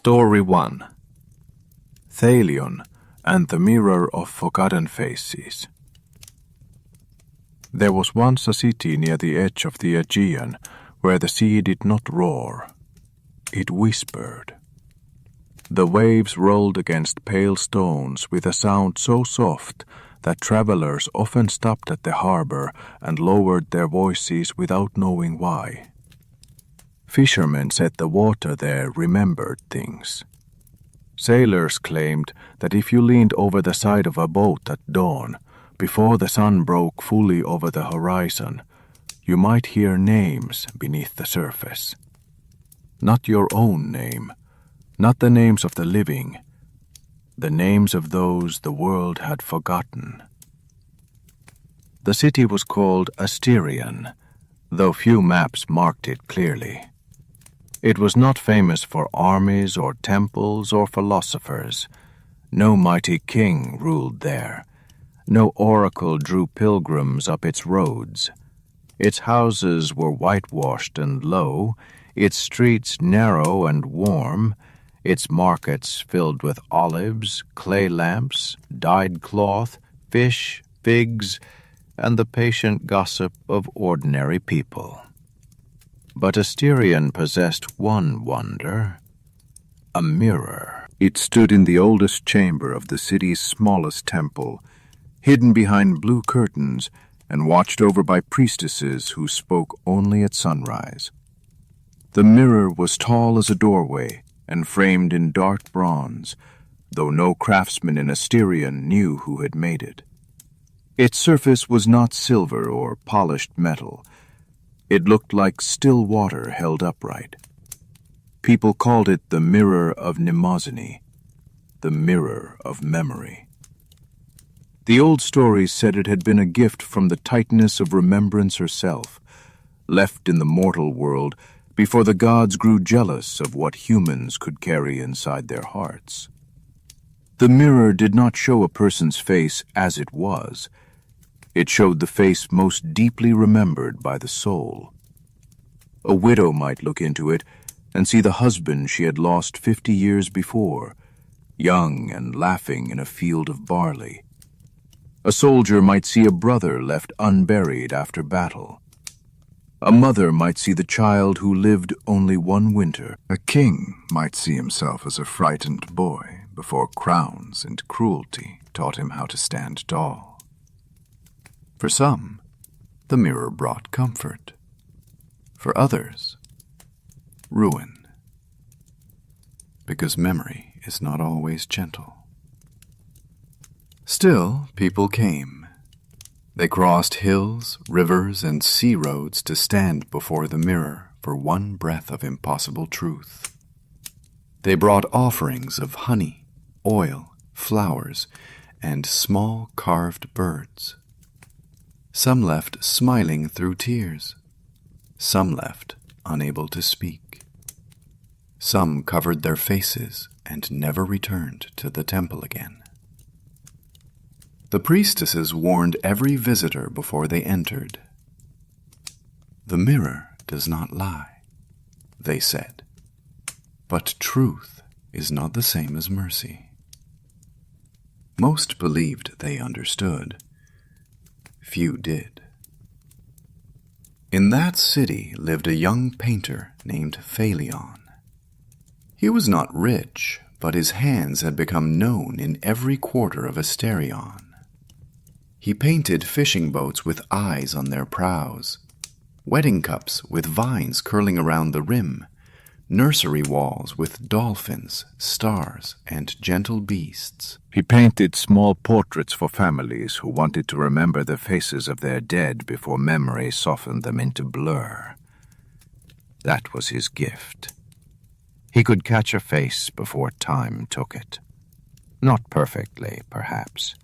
Story 1. Thalion and the Mirror of Forgotten Faces. There was once a city near the edge of the Aegean where the sea did not roar. It whispered. The waves rolled against pale stones with a sound so soft that travelers often stopped at the harbor and lowered their voices without knowing why. Fishermen said the water there remembered things. Sailors claimed that if you leaned over the side of a boat at dawn, before the sun broke fully over the horizon, you might hear names beneath the surface. Not your own name, not the names of the living, the names of those the world had forgotten. The city was called Asterion, though few maps marked it clearly. It was not famous for armies or temples or philosophers. No mighty king ruled there. No oracle drew pilgrims up its roads. Its houses were whitewashed and low, its streets narrow and warm, its markets filled with olives, clay lamps, dyed cloth, fish, figs, and the patient gossip of ordinary people. But Asterion possessed one wonder, a mirror. It stood in the oldest chamber of the city's smallest temple, hidden behind blue curtains and watched over by priestesses who spoke only at sunrise. The mirror was tall as a doorway and framed in dark bronze, though no craftsman in Asterion knew who had made it. Its surface was not silver or polished metal. It looked like still water held upright. People called it the Mirror of Mnemosyne, the Mirror of Memory. The old stories said it had been a gift from the tightness of Remembrance herself, left in the mortal world before the gods grew jealous of what humans could carry inside their hearts. The mirror did not show a person's face as it was. It showed the face most deeply remembered by the soul. A widow might look into it and see the husband she had lost 50 years before, young and laughing in a field of barley. A soldier might see a brother left unburied after battle. A mother might see the child who lived only one winter. A king might see himself as a frightened boy before crowns and cruelty taught him how to stand tall. For some, the mirror brought comfort. For others, ruin. Because memory is not always gentle. Still, people came. They crossed hills, rivers, and sea roads to stand before the mirror for one breath of impossible truth. They brought offerings of honey, oil, flowers, and small carved birds. Some left smiling through tears. Some left unable to speak. Some covered their faces and never returned to the temple again. The priestesses warned every visitor before they entered. The mirror does not lie, they said, but truth is not the same as mercy. Most believed they understood. Few did. In that city lived a young painter named Thalion. He was not rich, but his hands had become known in every quarter of Asterion. He painted fishing boats with eyes on their prows, wedding cups with vines curling around the rim, nursery walls with dolphins, stars, and gentle beasts. He painted small portraits for families who wanted to remember the faces of their dead before memory softened them into blur. That was his gift. He could catch a face before time took it. Not perfectly, perhaps.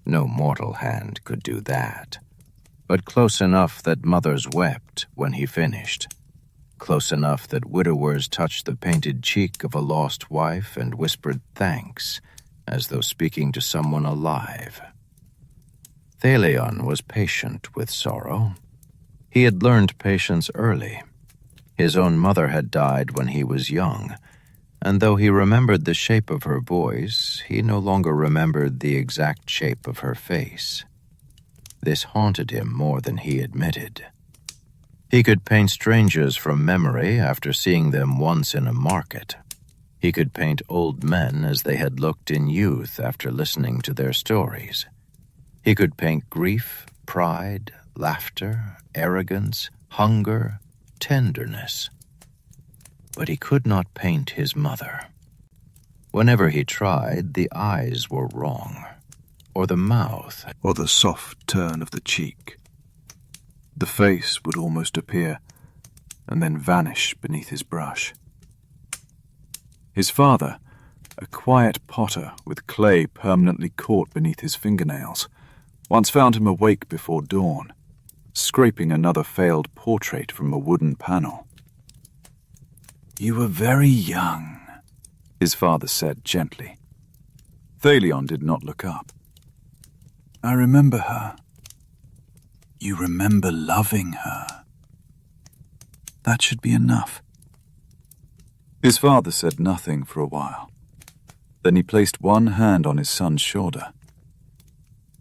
No mortal hand could do that. But close enough that mothers wept when he finished. Close enough that widowers touched the painted cheek of a lost wife and whispered thanks, as though speaking to someone alive. Thalion was patient with sorrow. He had learned patience early. His own mother had died when he was young, and though he remembered the shape of her voice, he no longer remembered the exact shape of her face. This haunted him more than he admitted. He could paint strangers from memory after seeing them once in a market. He could paint old men as they had looked in youth after listening to their stories. He could paint grief, pride, laughter, arrogance, hunger, tenderness. But he could not paint his mother. Whenever he tried, the eyes were wrong, or the mouth, or the soft turn of the cheek. The face would almost appear, and then vanish beneath his brush. His father, a quiet potter with clay permanently caught beneath his fingernails, once found him awake before dawn, scraping another failed portrait from a wooden panel. "You were very young," his father said gently. Thalion did not look up. "I remember her." "You remember loving her. That should be enough." His father said nothing for a while. Then he placed one hand on his son's shoulder.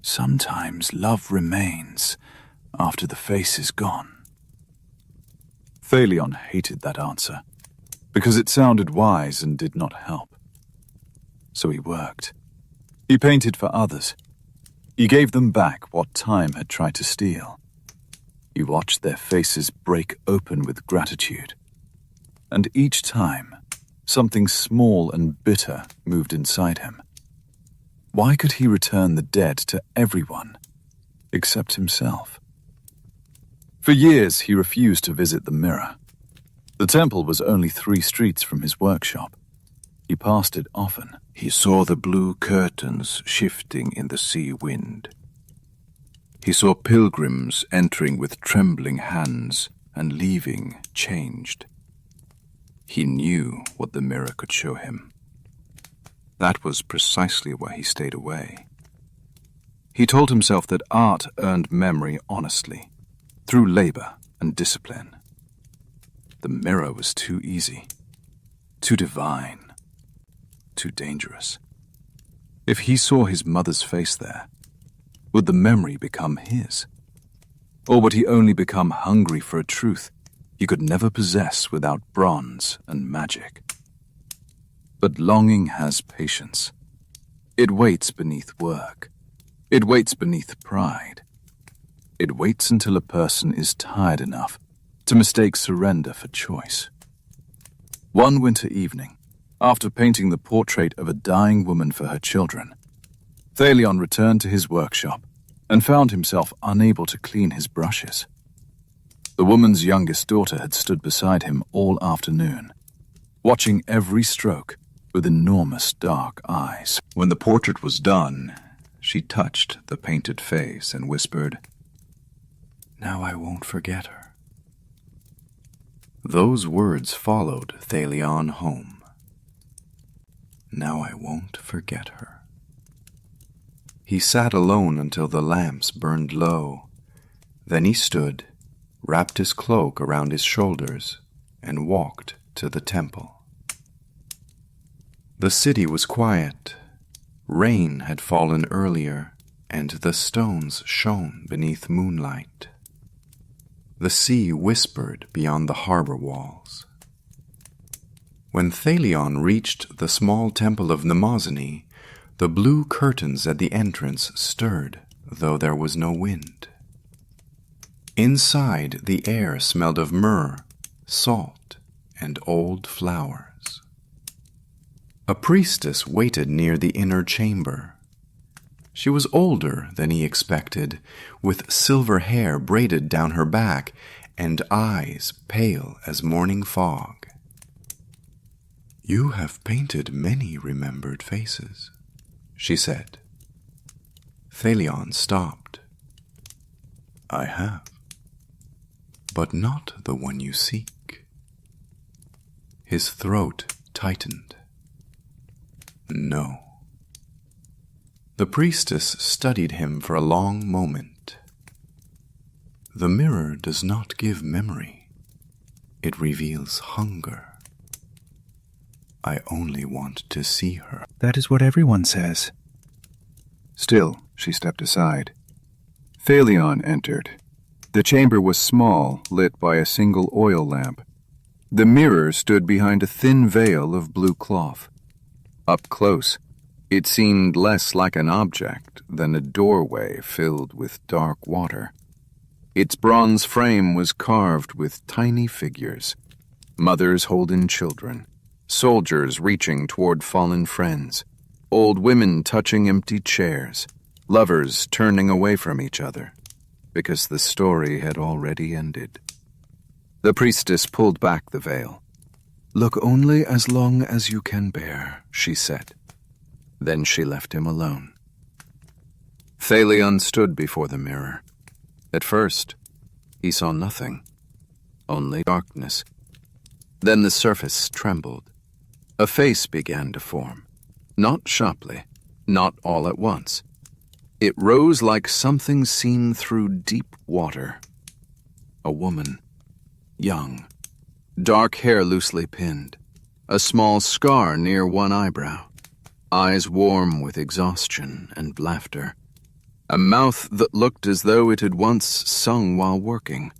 "Sometimes love remains after the face is gone." Thalion hated that answer, because it sounded wise and did not help. So he worked. He painted for others. He gave them back what time had tried to steal. He watched their faces break open with gratitude. And each time, something small and bitter moved inside him. Why could he return the dead to everyone, except himself? For years, he refused to visit the mirror. The temple was only 3 streets from his workshop. He passed it often. He saw the blue curtains shifting in the sea wind. He saw pilgrims entering with trembling hands and leaving changed. He knew what the mirror could show him. That was precisely why he stayed away. He told himself that art earned memory honestly, through labor and discipline. The mirror was too easy, too divine, too dangerous. If he saw his mother's face there, would the memory become his? Or would he only become hungry for a truth he could never possess without bronze and magic? But longing has patience. It waits beneath work. It waits beneath pride. It waits until a person is tired enough to mistake surrender for choice. One winter evening, after painting the portrait of a dying woman for her children, Thalion returned to his workshop and found himself unable to clean his brushes. The woman's youngest daughter had stood beside him all afternoon, watching every stroke with enormous dark eyes. When the portrait was done, she touched the painted face and whispered, "Now I won't forget her." Those words followed Thalion home. Now I won't forget her. He sat alone until the lamps burned low. Then he stood, wrapped his cloak around his shoulders, and walked to the temple. The city was quiet. Rain had fallen earlier, and the stones shone beneath moonlight. The sea whispered beyond the harbor walls. When Thalion reached the small temple of Mnemosyne, the blue curtains at the entrance stirred, though there was no wind. Inside, the air smelled of myrrh, salt, and old flowers. A priestess waited near the inner chamber. She was older than he expected, with silver hair braided down her back and eyes pale as morning fog. "You have painted many remembered faces," she said. Thalion stopped. "I have, but not the one you seek." His throat tightened. "No." The priestess studied him for a long moment. "The mirror does not give memory. It reveals hunger." I only want to see her. That is what everyone says. Still, she stepped aside. Thalion entered. The chamber was small, lit by a single oil lamp. The mirror stood behind a thin veil of blue cloth. Up close, it seemed less like an object than a doorway filled with dark water. Its bronze frame was carved with tiny figures, mothers holding children, soldiers reaching toward fallen friends, old women touching empty chairs, lovers turning away from each other, because the story had already ended. The priestess pulled back the veil. "Look only as long as you can bear," she said. Then she left him alone. Thalion stood before the mirror. At first, he saw nothing, only darkness. Then the surface trembled. A face began to form, not sharply, not all at once. It rose like something seen through deep water. A woman, young, dark hair loosely pinned, a small scar near one eyebrow, eyes warm with exhaustion and laughter, a mouth that looked as though it had once sung while working.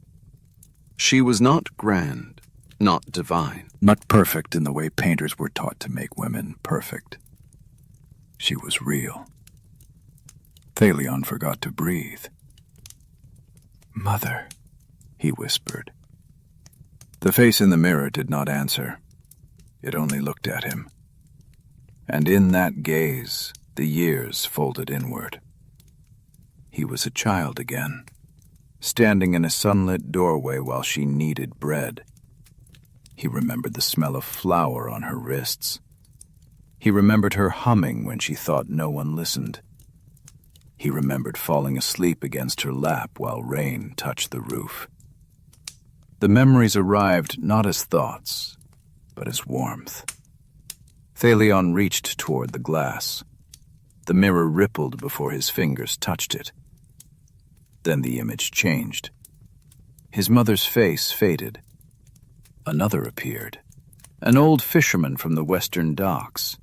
She was not grand, not divine. Not perfect in the way painters were taught to make women perfect. She was real. Thalion forgot to breathe. "Mother," he whispered. The face in the mirror did not answer. It only looked at him. And in that gaze, the years folded inward. He was a child again, standing in a sunlit doorway while she kneaded bread. He remembered the smell of flour on her wrists. He remembered her humming when she thought no one listened. He remembered falling asleep against her lap while rain touched the roof. The memories arrived not as thoughts, but as warmth. Thalion reached toward the glass. The mirror rippled before his fingers touched it. Then the image changed. His mother's face faded. Another appeared, an old fisherman from the western docks.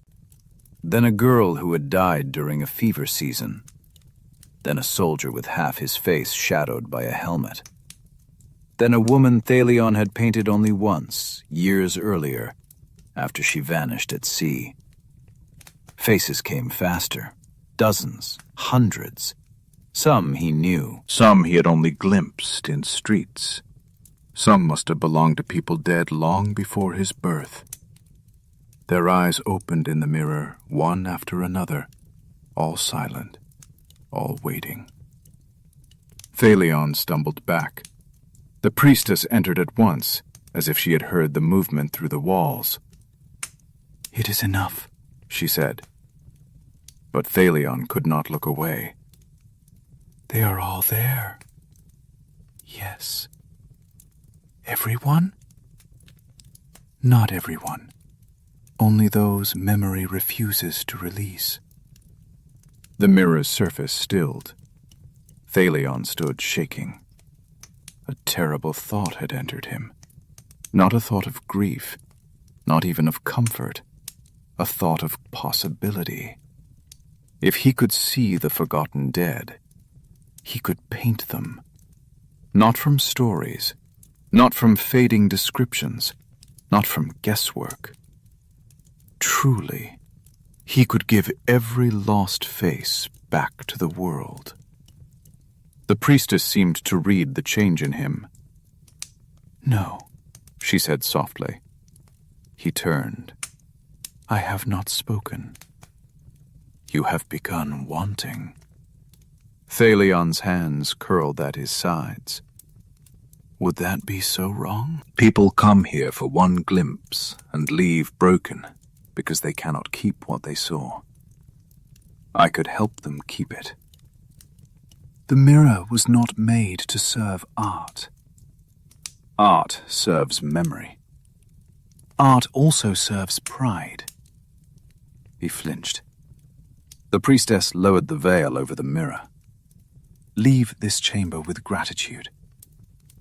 Then a girl who had died during a fever season. Then a soldier with half his face shadowed by a helmet. Then a woman Thalion had painted only once, years earlier, after she vanished at sea. Faces came faster, dozens, hundreds. Some he knew, some he had only glimpsed in streets. Some must have belonged to people dead long before his birth. Their eyes opened in the mirror, one after another, all silent, all waiting. Thalion stumbled back. The priestess entered at once, as if she had heard the movement through the walls. "It is enough," she said. But Thalion could not look away. "They are all there." "Yes." "Everyone?" "Not everyone. Only those memory refuses to release." The mirror's surface stilled. Thalion stood shaking. A terrible thought had entered him. Not a thought of grief, not even of comfort, a thought of possibility. If he could see the forgotten dead, he could paint them. Not from stories, not from fading descriptions, not from guesswork. Truly, he could give every lost face back to the world. The priestess seemed to read the change in him. "No," she said softly. He turned. "I have not spoken. You have begun wanting." Thalion's hands curled at his sides. Would that be so wrong? People come here for one glimpse and leave broken because they cannot keep what they saw. I could help them keep it. The mirror was not made to serve art. Art serves memory. Art also serves pride. He flinched. The priestess lowered the veil over the mirror. "Leave this chamber with gratitude.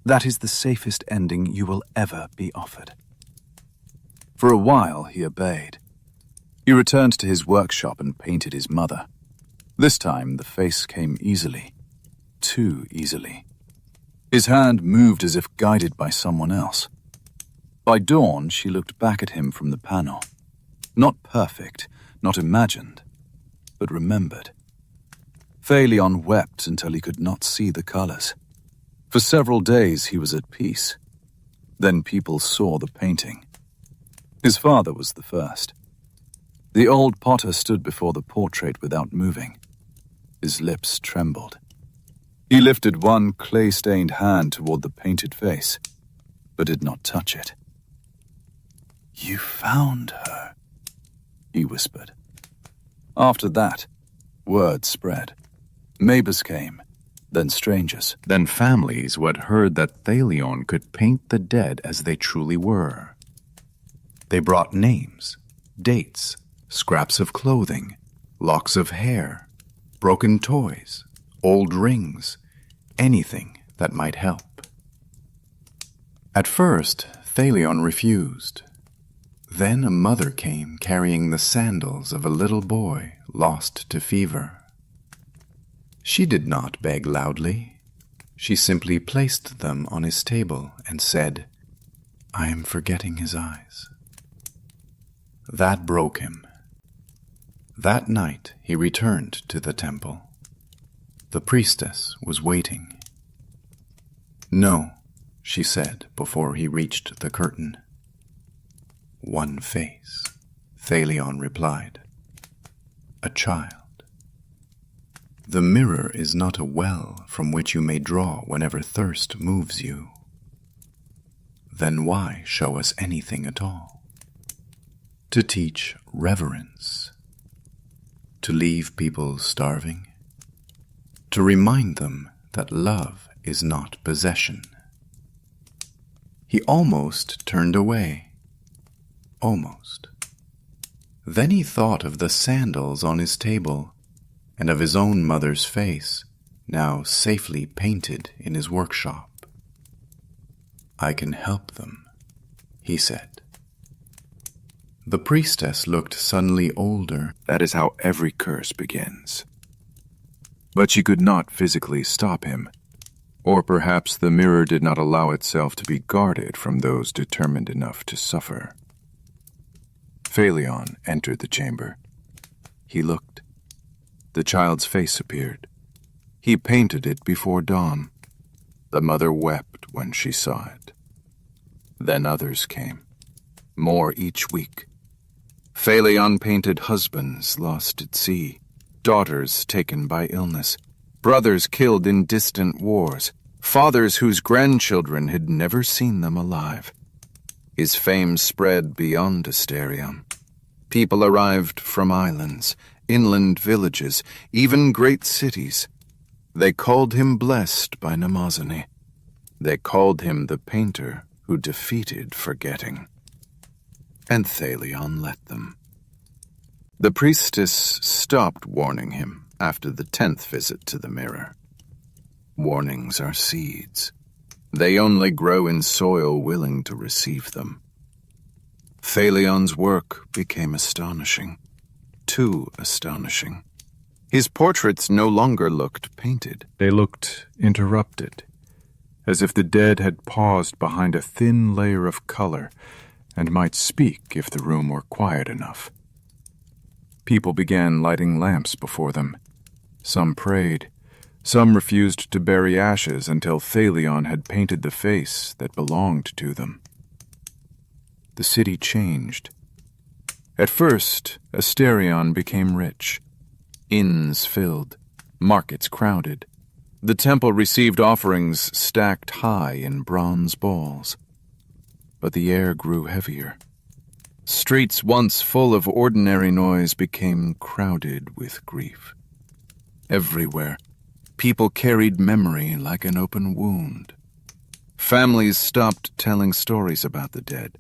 That is the safest ending you will ever be offered." For a while he obeyed. He returned to his workshop and painted his mother. This time the face came easily. Too easily. His hand moved as if guided by someone else. By dawn, she looked back at him from the panel. Not perfect, not imagined, but remembered. Phaleon wept until he could not see the colors. For several days he was at peace. Then people saw the painting. His father was the first. The old potter stood before the portrait without moving. His lips trembled. He lifted one clay-stained hand toward the painted face, but did not touch it. "You found her," he whispered. After that, word spread. Neighbors came, then strangers. Then families who had heard that Phaleon could paint the dead as they truly were. They brought names, dates, scraps of clothing, locks of hair, broken toys, old rings, anything that might help. At first, Phaleon refused. Then a mother came carrying the sandals of a little boy lost to fever. She did not beg loudly. She simply placed them on his table and said, "I am forgetting his eyes." That broke him. That night he returned to the temple. The priestess was waiting. "No," she said before he reached the curtain. "One face," Phaleon replied. "A child. The mirror is not a well from which you may draw whenever thirst moves you. Then why show us anything at all? To teach reverence. To leave people starving. To remind them that love is not possession." He almost turned away. Almost. Then he thought of the sandals on his table and of his own mother's face, now safely painted in his workshop. "I can help them," he said. The priestess looked suddenly older. That is how every curse begins. But she could not physically stop him. Or perhaps the mirror did not allow itself to be guarded from those determined enough to suffer. Phaleon entered the chamber. He looked. The child's face appeared. He painted it before dawn. The mother wept when she saw it. Then others came, more each week. Phaleon painted husbands lost at sea, daughters taken by illness, brothers killed in distant wars, fathers whose grandchildren had never seen them alive. His fame spread beyond Asterion. People arrived from islands, inland villages, even great cities. They called him blessed by Mnemosyne. They called him the painter who defeated forgetting. And Phaleon let them. The priestess stopped warning him after the 10th visit to the mirror. Warnings are seeds. They only grow in soil willing to receive them. Phaleon's work became astonishing. Too astonishing. His portraits no longer looked painted. They looked interrupted, as if the dead had paused behind a thin layer of color and might speak if the room were quiet enough. People began lighting lamps before them. Some prayed. Some refused to bury ashes until Phaleon had painted the face that belonged to them. The city changed. At first, Asterion became rich. Inns filled, markets crowded. The temple received offerings stacked high in bronze bowls. But the air grew heavier. Streets once full of ordinary noise became crowded with grief. Everywhere, people carried memory like an open wound. Families stopped telling stories about the dead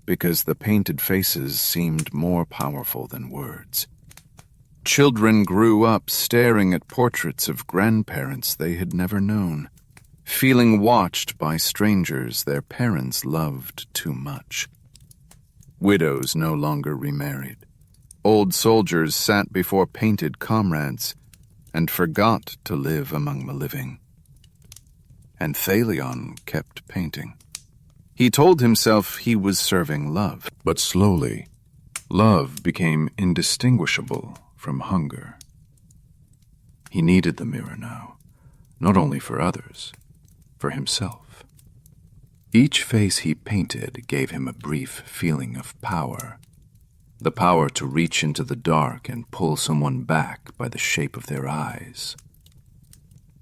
because the painted faces seemed more powerful than words. Children grew up staring at portraits of grandparents they had never known, feeling watched by strangers their parents loved too much. Widows no longer remarried. Old soldiers sat before painted comrades and forgot to live among the living. And Thalion kept painting. He told himself he was serving love. But slowly, love became indistinguishable from hunger. He needed the mirror now, not only for others, for himself. Each face he painted gave him a brief feeling of power, the power to reach into the dark and pull someone back by the shape of their eyes.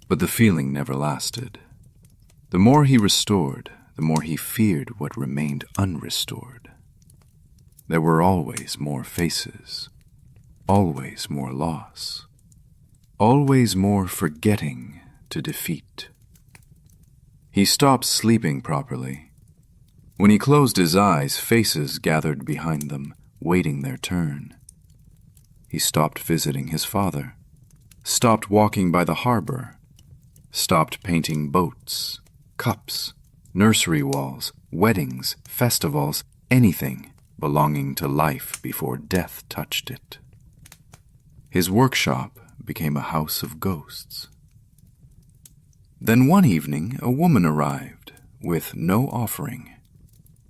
But the feeling never lasted. The more he restored, the more he feared what remained unrestored. There were always more faces, always more loss, always more forgetting to defeat. He stopped sleeping properly. When he closed his eyes, faces gathered behind them, waiting their turn. He stopped visiting his father, stopped walking by the harbor, stopped painting boats, cups, nursery walls, weddings, festivals, anything belonging to life before death touched it. His workshop became a house of ghosts. Then one evening a woman arrived with no offering.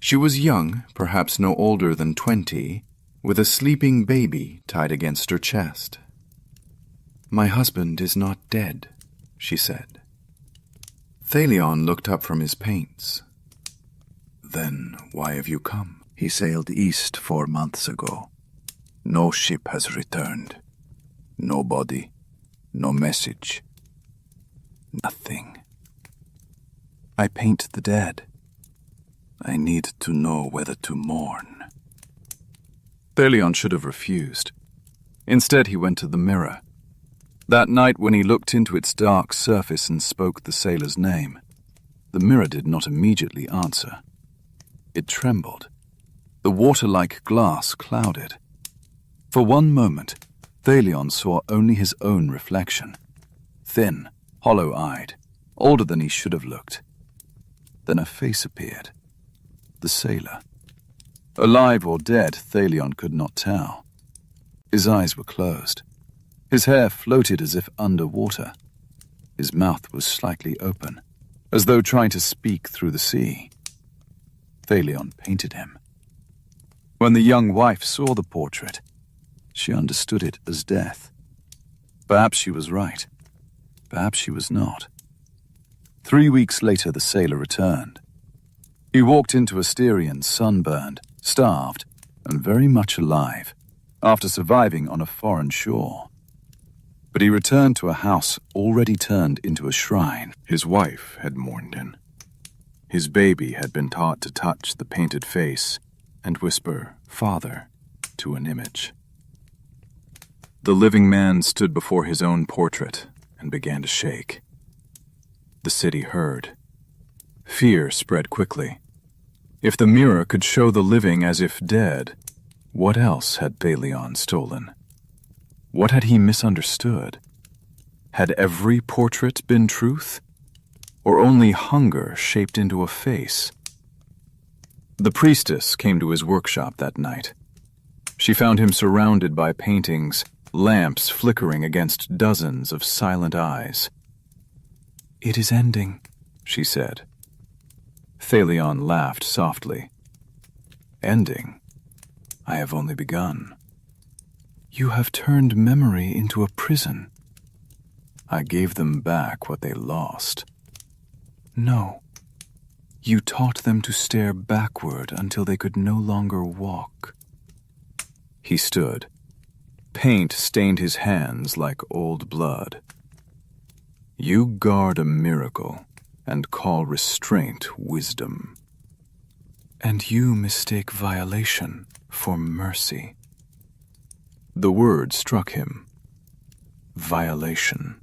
She was young, perhaps no older than 20, with a sleeping baby tied against her chest. "My husband is not dead," she said. Thalion looked up from his paints. "Then why have you come?" He sailed east 4 months ago. No ship has returned. No body, no message. Nothing. I paint the dead. I need to know whether to mourn. Thalion should have refused. Instead, he went to the mirror. That night when he looked into its dark surface and spoke the sailor's name, the mirror did not immediately answer. It trembled. The water-like glass clouded. For one moment, Thalion saw only his own reflection, thin, hollow-eyed, older than he should have looked. Then a face appeared. The sailor. Alive or dead, Thalion could not tell. His eyes were closed. His hair floated as if under water. His mouth was slightly open, as though trying to speak through the sea. Thalion painted him. When the young wife saw the portrait, she understood it as death. Perhaps she was right. Perhaps she was not. 3 weeks later, the sailor returned. He walked into Asterion sunburned, starved, and very much alive, after surviving on a foreign shore. But he returned to a house already turned into a shrine his wife had mourned in. His baby had been taught to touch the painted face and whisper, "Father," to an image. The living man stood before his own portrait and began to shake. The city heard. Fear spread quickly. If the mirror could show the living as if dead, what else had Thalion stolen? What had he misunderstood? Had every portrait been truth? Or only hunger shaped into a face? The priestess came to his workshop that night. She found him surrounded by paintings, lamps flickering against dozens of silent eyes. "It is ending," she said. Thalion laughed softly. "Ending? I have only begun. You have turned memory into a prison. I gave them back what they lost. No. You taught them to stare backward until they could no longer walk." He stood. Paint stained his hands like old blood. "You guard a miracle and call restraint wisdom. And you mistake violation for mercy." The word struck him. Violation.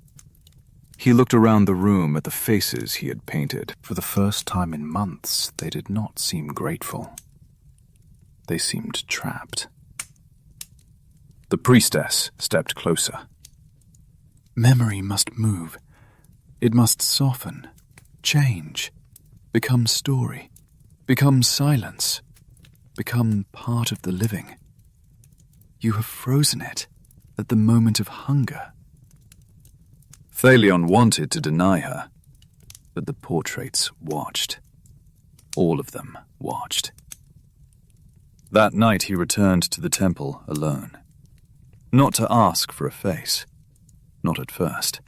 He looked around the room at the faces he had painted. For the first time in months, they did not seem grateful. They seemed trapped. The priestess stepped closer. "Memory must move. It must soften, change, become story, become silence, become part of the living. You have frozen it at the moment of hunger. Thalion wanted to deny her, but the portraits watched. All of them watched. That night he returned to the temple alone. Not to ask for a face. Not at first.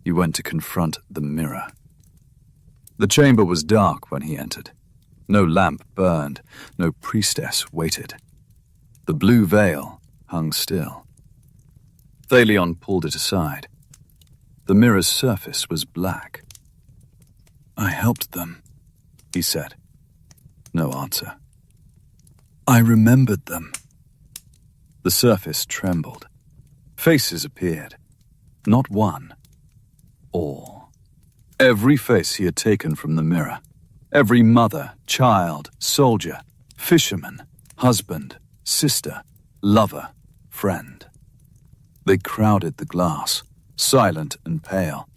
He went to confront the mirror. The chamber was dark when he entered. No lamp burned, no priestess waited. The blue veil hung still. Thalion pulled it aside. The mirror's surface was black. I helped them, he said. No answer. I remembered them. The surface trembled. Faces appeared. Not one. All. Every face he had taken from the mirror. Every mother, child, soldier, fisherman, husband, sister, lover, friend. They crowded the glass, silent and pale,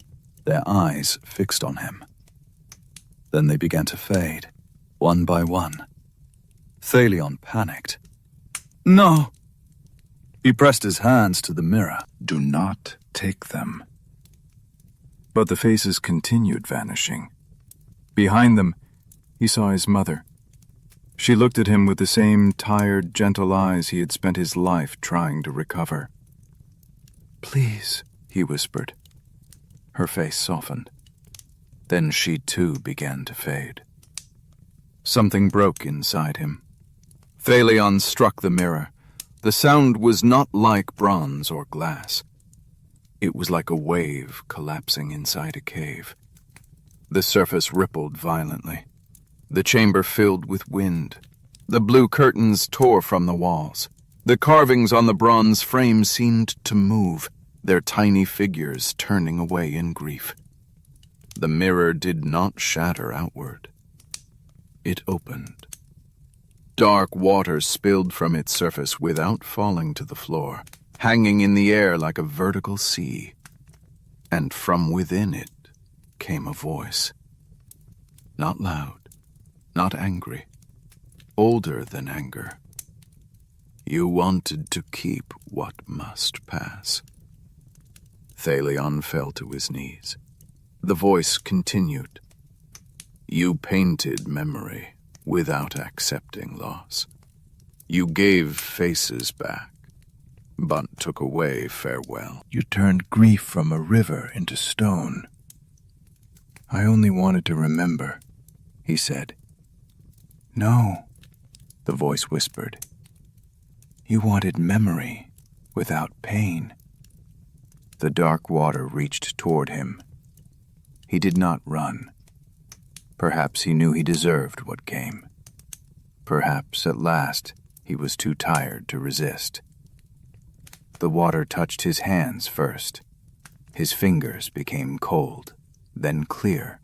their eyes fixed on him. Then they began to fade, one by one. Thalion panicked. No! He pressed his hands to the mirror. Do not take them. But the faces continued vanishing. Behind them, he saw his mother. She looked at him with the same tired, gentle eyes he had spent his life trying to recover. Please, he whispered. Her face softened. Then she too began to fade. Something broke inside him. Thalion struck the mirror. The sound was not like bronze or glass. It was like a wave collapsing inside a cave. The surface rippled violently. The chamber filled with wind. The blue curtains tore from the walls. The carvings on the bronze frame seemed to move, their tiny figures turning away in grief. The mirror did not shatter outward. It opened. Dark water spilled from its surface without falling to the floor, hanging in the air like a vertical sea. And from within it came a voice. Not loud, not angry, older than anger. You wanted to keep what must pass. Thalion fell to his knees. The voice continued. You painted memory without accepting loss. You gave faces back, but took away farewell. You turned grief from a river into stone. I only wanted to remember, he said. No, the voice whispered. You wanted memory without pain. The dark water reached toward him. He did not run. Perhaps he knew he deserved what came. Perhaps at last he was too tired to resist. The water touched his hands first. His fingers became cold, then clear.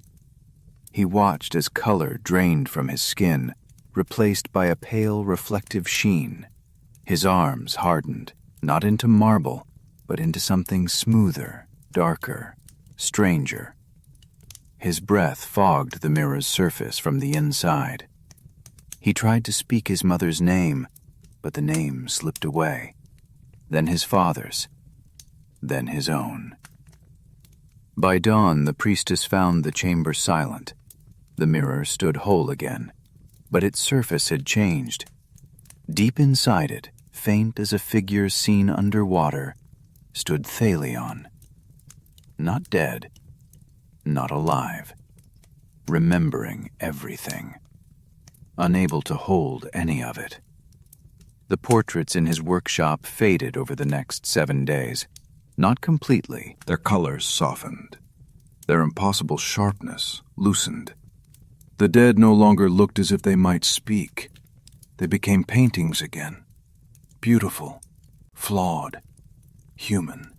He watched as color drained from his skin, replaced by a pale reflective sheen. His arms hardened, not into marble, but into something smoother, darker, stranger. His breath fogged the mirror's surface from the inside. He tried to speak his mother's name, but the name slipped away. Then his father's, then his own. By dawn, the priestess found the chamber silent. The mirror stood whole again, but its surface had changed. Deep inside it, faint as a figure seen underwater, stood Thalion. Not dead, not alive, remembering everything, unable to hold any of it. The portraits in his workshop faded over the next 7 days. Not completely. Their colors softened. Their impossible sharpness loosened. The dead no longer looked as if they might speak. They became paintings again. Beautiful, flawed, human.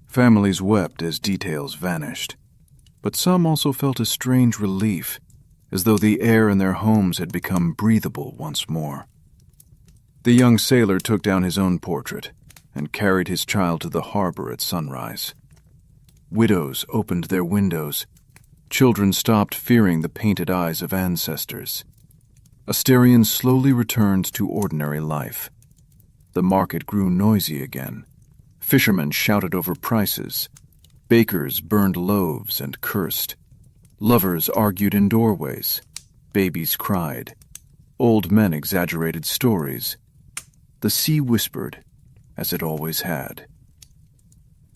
Families wept as details vanished. But some also felt a strange relief, as though the air in their homes had become breathable once more. The young sailor took down his own portrait and carried his child to the harbor at sunrise. Widows opened their windows. Children stopped fearing the painted eyes of ancestors. Asterion slowly returned to ordinary life. The market grew noisy again. Fishermen shouted over prices. Bakers burned loaves and cursed. Lovers argued in doorways. Babies cried. Old men exaggerated stories. The sea whispered, as it always had.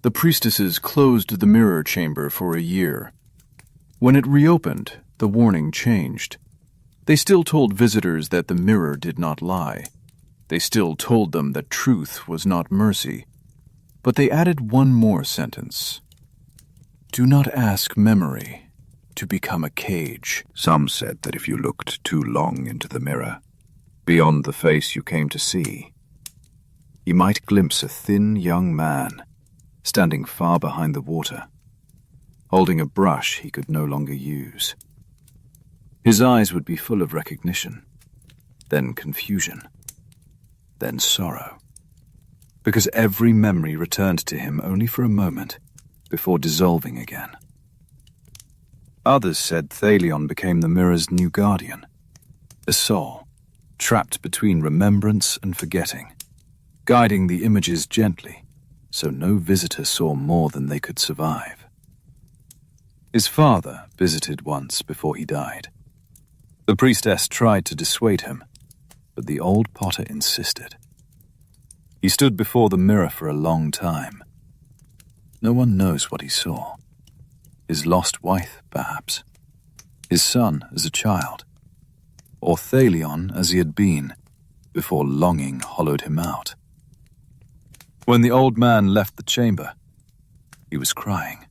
The priestesses closed the mirror chamber for a year. When it reopened, the warning changed. They still told visitors that the mirror did not lie. They still told them that truth was not mercy. But they added one more sentence. Do not ask memory to become a cage. Some said that if you looked too long into the mirror, beyond the face you came to see, you might glimpse a thin young man standing far behind the water, holding a brush he could no longer use. His eyes would be full of recognition, then confusion, then sorrow, because every memory returned to him only for a moment before dissolving again. Others said Thalion became the mirror's new guardian, a soul trapped between remembrance and forgetting, guiding the images gently so no visitor saw more than they could survive. His father visited once before he died. The priestess tried to dissuade him, but the old potter insisted. He stood before the mirror for a long time. No one knows what he saw. His lost wife, perhaps. His son as a child. Or Thalion as he had been, before longing hollowed him out. When the old man left the chamber, he was crying.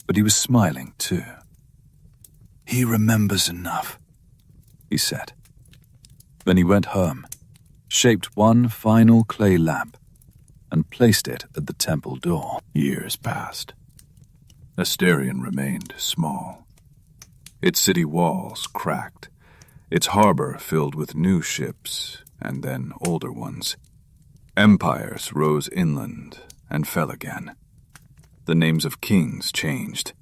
But he was smiling too. He remembers enough, he said. Then he went home, shaped one final clay lamp, and placed it at the temple door. Years passed. Asterion remained small. Its city walls cracked, its harbor filled with new ships and then older ones. Empires rose inland and fell again. The names of kings changed.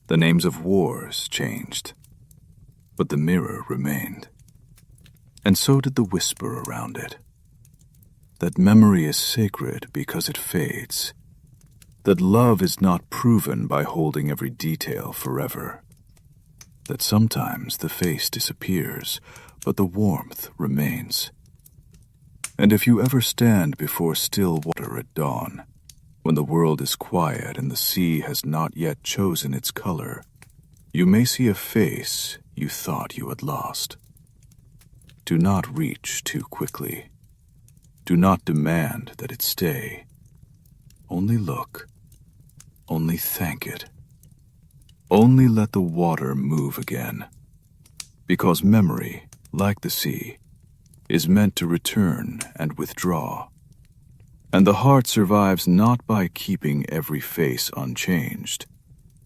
The names of wars changed. But the mirror remained. And so did the whisper around it. That memory is sacred because it fades. That love is not proven by holding every detail forever. That sometimes the face disappears, but the warmth remains. And if you ever stand before still water at dawn, when the world is quiet and the sea has not yet chosen its color, you may see a face you thought you had lost. Do not reach too quickly. Do not demand that it stay. Only look. Only thank it. Only let the water move again. Because memory, like the sea, is meant to return and withdraw. And the heart survives not by keeping every face unchanged,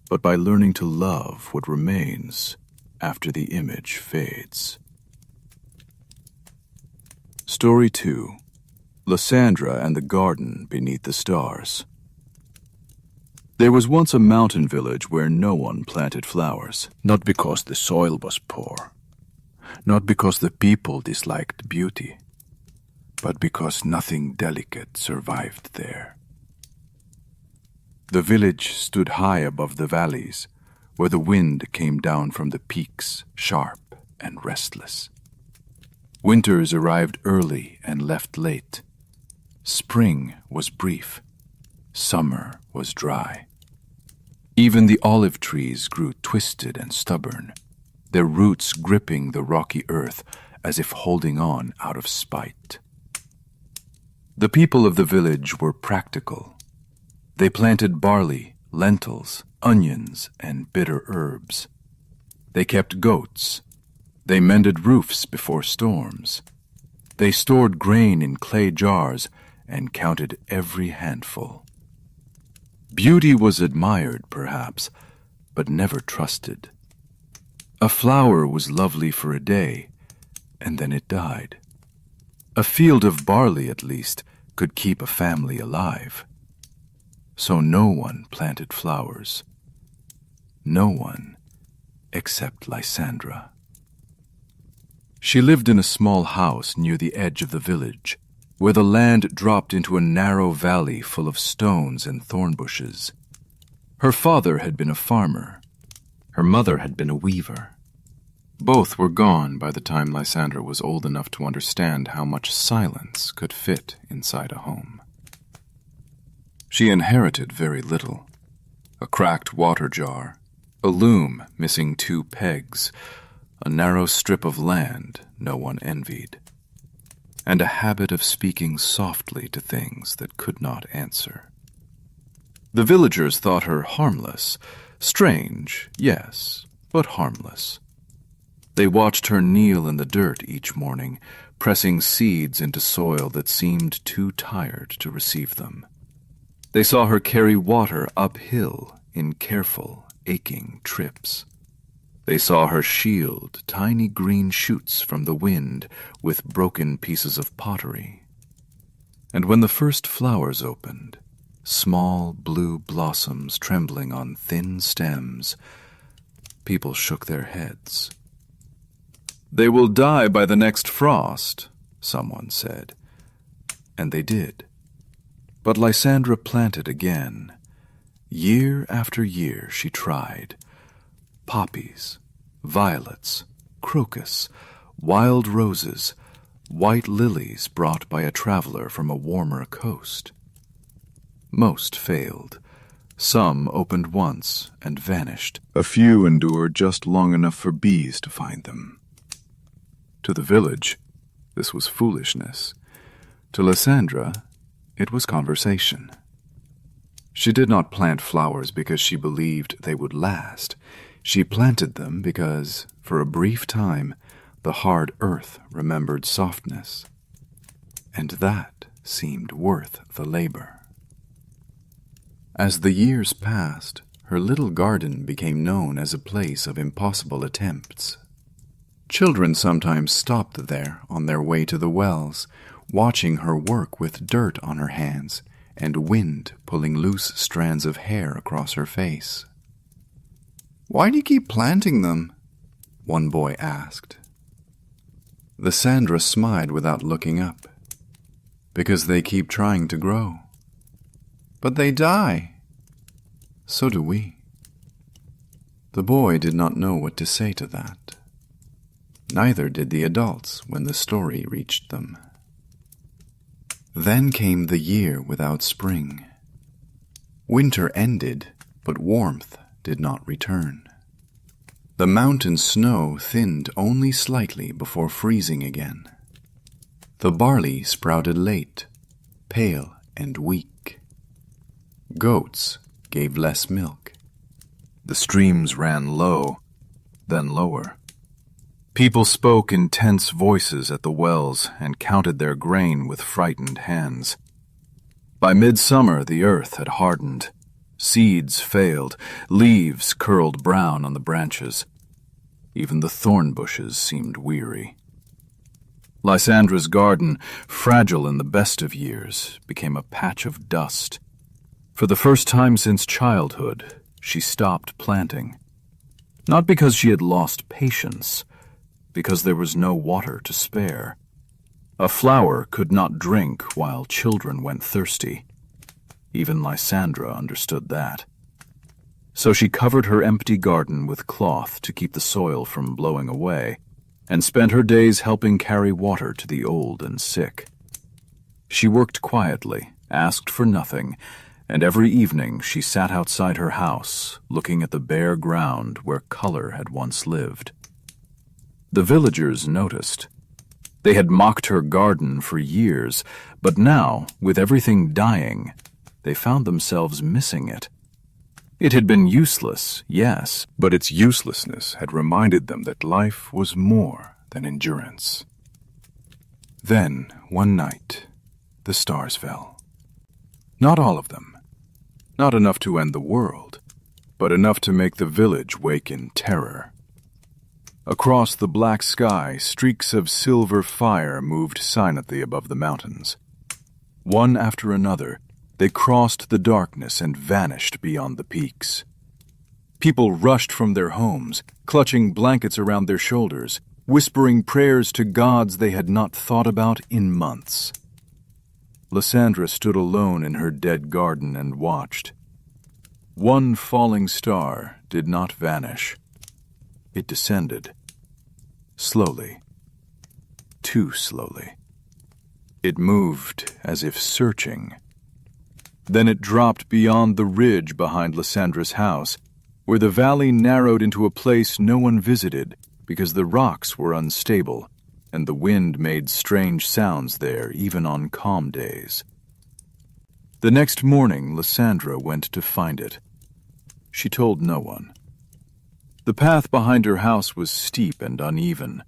but by learning to love what remains after the image fades. Story 2. Lysandra and the Garden Beneath the Stars. There was once a mountain village where no one planted flowers, not because the soil was poor, not because the people disliked beauty, but because nothing delicate survived there. The village stood high above the valleys, where the wind came down from the peaks, sharp and restless. Winters arrived early and left late. Spring was brief. Summer was dry. Even the olive trees grew twisted and stubborn, their roots gripping the rocky earth as if holding on out of spite. The people of the village were practical. They planted barley, lentils, onions, and bitter herbs. They kept goats. They mended roofs before storms. They stored grain in clay jars and counted every handful. Beauty was admired, perhaps, but never trusted. A flower was lovely for a day, and then it died. A field of barley, at least, could keep a family alive. So no one planted flowers. No one except Lysandra. She lived in a small house near the edge of the village, where the land dropped into a narrow valley full of stones and thorn bushes. Her father had been a farmer. Her mother had been a weaver. Both were gone by the time Lysandra was old enough to understand how much silence could fit inside a home. She inherited very little. A cracked water jar, a loom missing 2 pegs, a narrow strip of land no one envied, and a habit of speaking softly to things that could not answer. The villagers thought her harmless. Strange, yes, but harmless. They watched her kneel in the dirt each morning, pressing seeds into soil that seemed too tired to receive them. They saw her carry water uphill in careful, aching trips. They saw her shield tiny green shoots from the wind with broken pieces of pottery. And when the first flowers opened, small blue blossoms trembling on thin stems, people shook their heads. "They will die by the next frost," someone said. And they did. But Lysandra planted again. Year after year she tried. Poppies, violets, crocus, wild roses, white lilies brought by a traveler from a warmer coast. Most failed. Some opened once and vanished. A few endured just long enough for bees to find them. To the village, this was foolishness. To Lysandra, it was conversation. She did not plant flowers because she believed they would last. She planted them because, for a brief time, the hard earth remembered softness. And that seemed worth the labor. As the years passed, her little garden became known as a place of impossible attempts. Children sometimes stopped there on their way to the wells, watching her work with dirt on her hands and wind pulling loose strands of hair across her face. "Why do you keep planting them?" one boy asked. Lysandra smiled without looking up. "Because they keep trying to grow." "But they die." "So do we." The boy did not know what to say to that. Neither did the adults when the story reached them. Then came the year without spring. Winter ended, but warmth did not return. The mountain snow thinned only slightly before freezing again. The barley sprouted late, pale and weak. Goats gave less milk. The streams ran low, then lower. People spoke in tense voices at the wells and counted their grain with frightened hands. By midsummer, the earth had hardened. Seeds failed, leaves curled brown on the branches. Even the thorn bushes seemed weary. Lysandra's garden, fragile in the best of years, became a patch of dust. For the first time since childhood, she stopped planting. Not because she had lost patience, because there was no water to spare. A flower could not drink while children went thirsty. Even Lysandra understood that. So she covered her empty garden with cloth to keep the soil from blowing away, and spent her days helping carry water to the old and sick. She worked quietly, asked for nothing, and every evening she sat outside her house, looking at the bare ground where color had once lived. The villagers noticed. They had mocked her garden for years, but now, with everything dying, they found themselves missing it. It had been useless, yes, but its uselessness had reminded them that life was more than endurance. Then, one night, the stars fell. Not all of them. Not enough to end the world, but enough to make the village wake in terror. Across the black sky, streaks of silver fire moved silently above the mountains. One after another, they crossed the darkness and vanished beyond the peaks. People rushed from their homes, clutching blankets around their shoulders, whispering prayers to gods they had not thought about in months. Lysandra stood alone in her dead garden and watched. One falling star did not vanish. It descended. Slowly. Too slowly. It moved as if searching. Then it dropped beyond the ridge behind Lysandra's house, where the valley narrowed into a place no one visited because the rocks were unstable and the wind made strange sounds there even on calm days. The next morning, Lysandra went to find it. She told no one. The path behind her house was steep and uneven.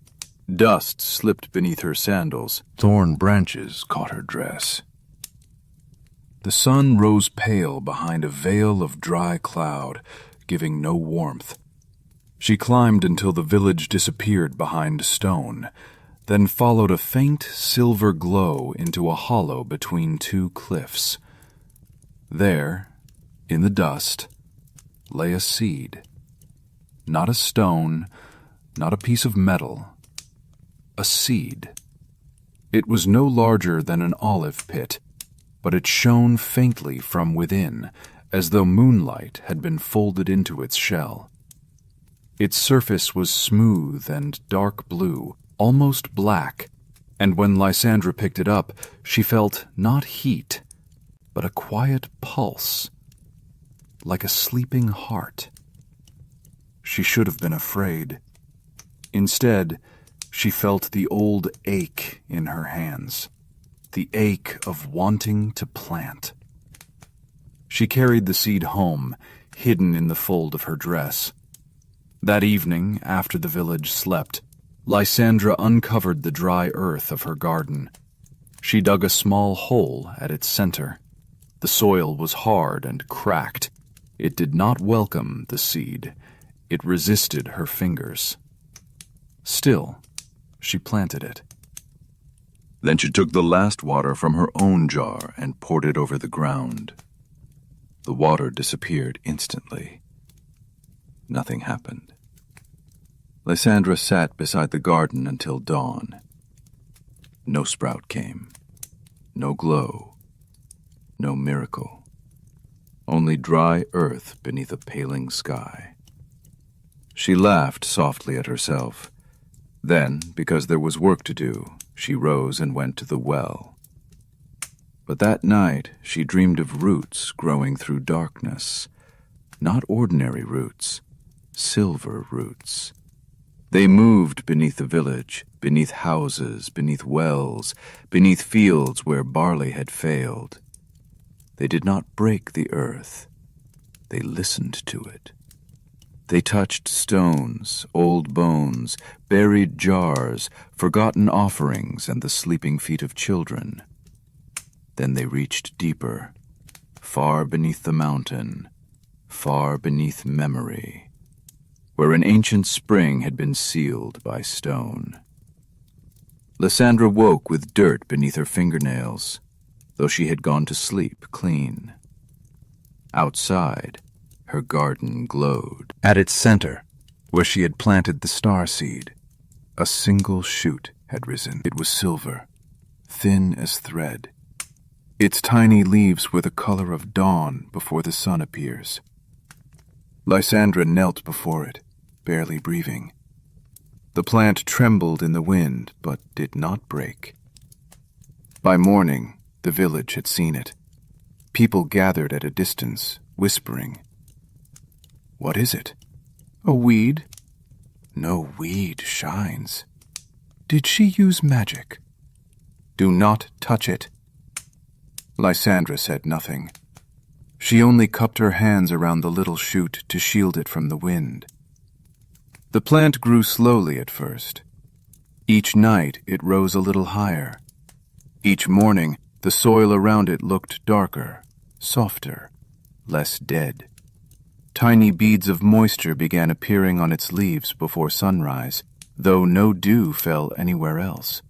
Dust slipped beneath her sandals. Thorn branches caught her dress. The sun rose pale behind a veil of dry cloud, giving no warmth. She climbed until the village disappeared behind stone, then followed a faint silver glow into a hollow between two cliffs. There, in the dust, lay a seed. Not a stone, not a piece of metal. A seed. It was no larger than an olive pit, but it shone faintly from within, as though moonlight had been folded into its shell. Its surface was smooth and dark blue, almost black, and when Lysandra picked it up, she felt not heat, but a quiet pulse, like a sleeping heart. She should have been afraid. Instead, she felt the old ache in her hands, the ache of wanting to plant. She carried the seed home, hidden in the fold of her dress. That evening, after the village slept, Lysandra uncovered the dry earth of her garden. She dug a small hole at its center. The soil was hard and cracked. It did not welcome the seed. It resisted her fingers. Still, she planted it. Then she took the last water from her own jar and poured it over the ground. The water disappeared instantly. Nothing happened. Lysandra sat beside the garden until dawn. No sprout came. No glow. No miracle. Only dry earth beneath a paling sky. She laughed softly at herself. Then, because there was work to do, she rose and went to the well. But that night she dreamed of roots growing through darkness. Not ordinary roots. Silver roots. They moved beneath the village, beneath houses, beneath wells, beneath fields where barley had failed. They did not break the earth. They listened to it. They touched stones, old bones, buried jars, forgotten offerings, and the sleeping feet of children. Then they reached deeper, far beneath the mountain, far beneath memory, where an ancient spring had been sealed by stone. Lysandra woke with dirt beneath her fingernails, though she had gone to sleep clean. Outside, her garden glowed. At its center, where she had planted the star seed, a single shoot had risen. It was silver, thin as thread. Its tiny leaves were the color of dawn before the sun appears. Lysandra knelt before it, barely breathing. The plant trembled in the wind, but did not break. By morning, the village had seen it. People gathered at a distance, whispering. What is it? A weed? No weed shines. Did she use magic? Do not touch it. Lysandra said nothing. She only cupped her hands around the little shoot to shield it from the wind. The plant grew slowly at first. Each night it rose a little higher. Each morning the soil around it looked darker, softer, less dead. Tiny beads of moisture began appearing on its leaves before sunrise, though no dew fell anywhere else.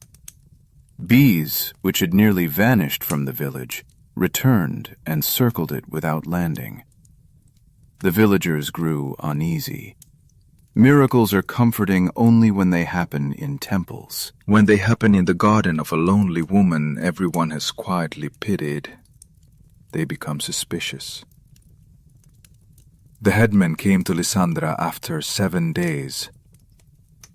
Bees, which had nearly vanished from the village, returned and circled it without landing. The villagers grew uneasy. Miracles are comforting only when they happen in temples. When they happen in the garden of a lonely woman everyone has quietly pitied, they become suspicious. The headman came to Lysandra after 7 days.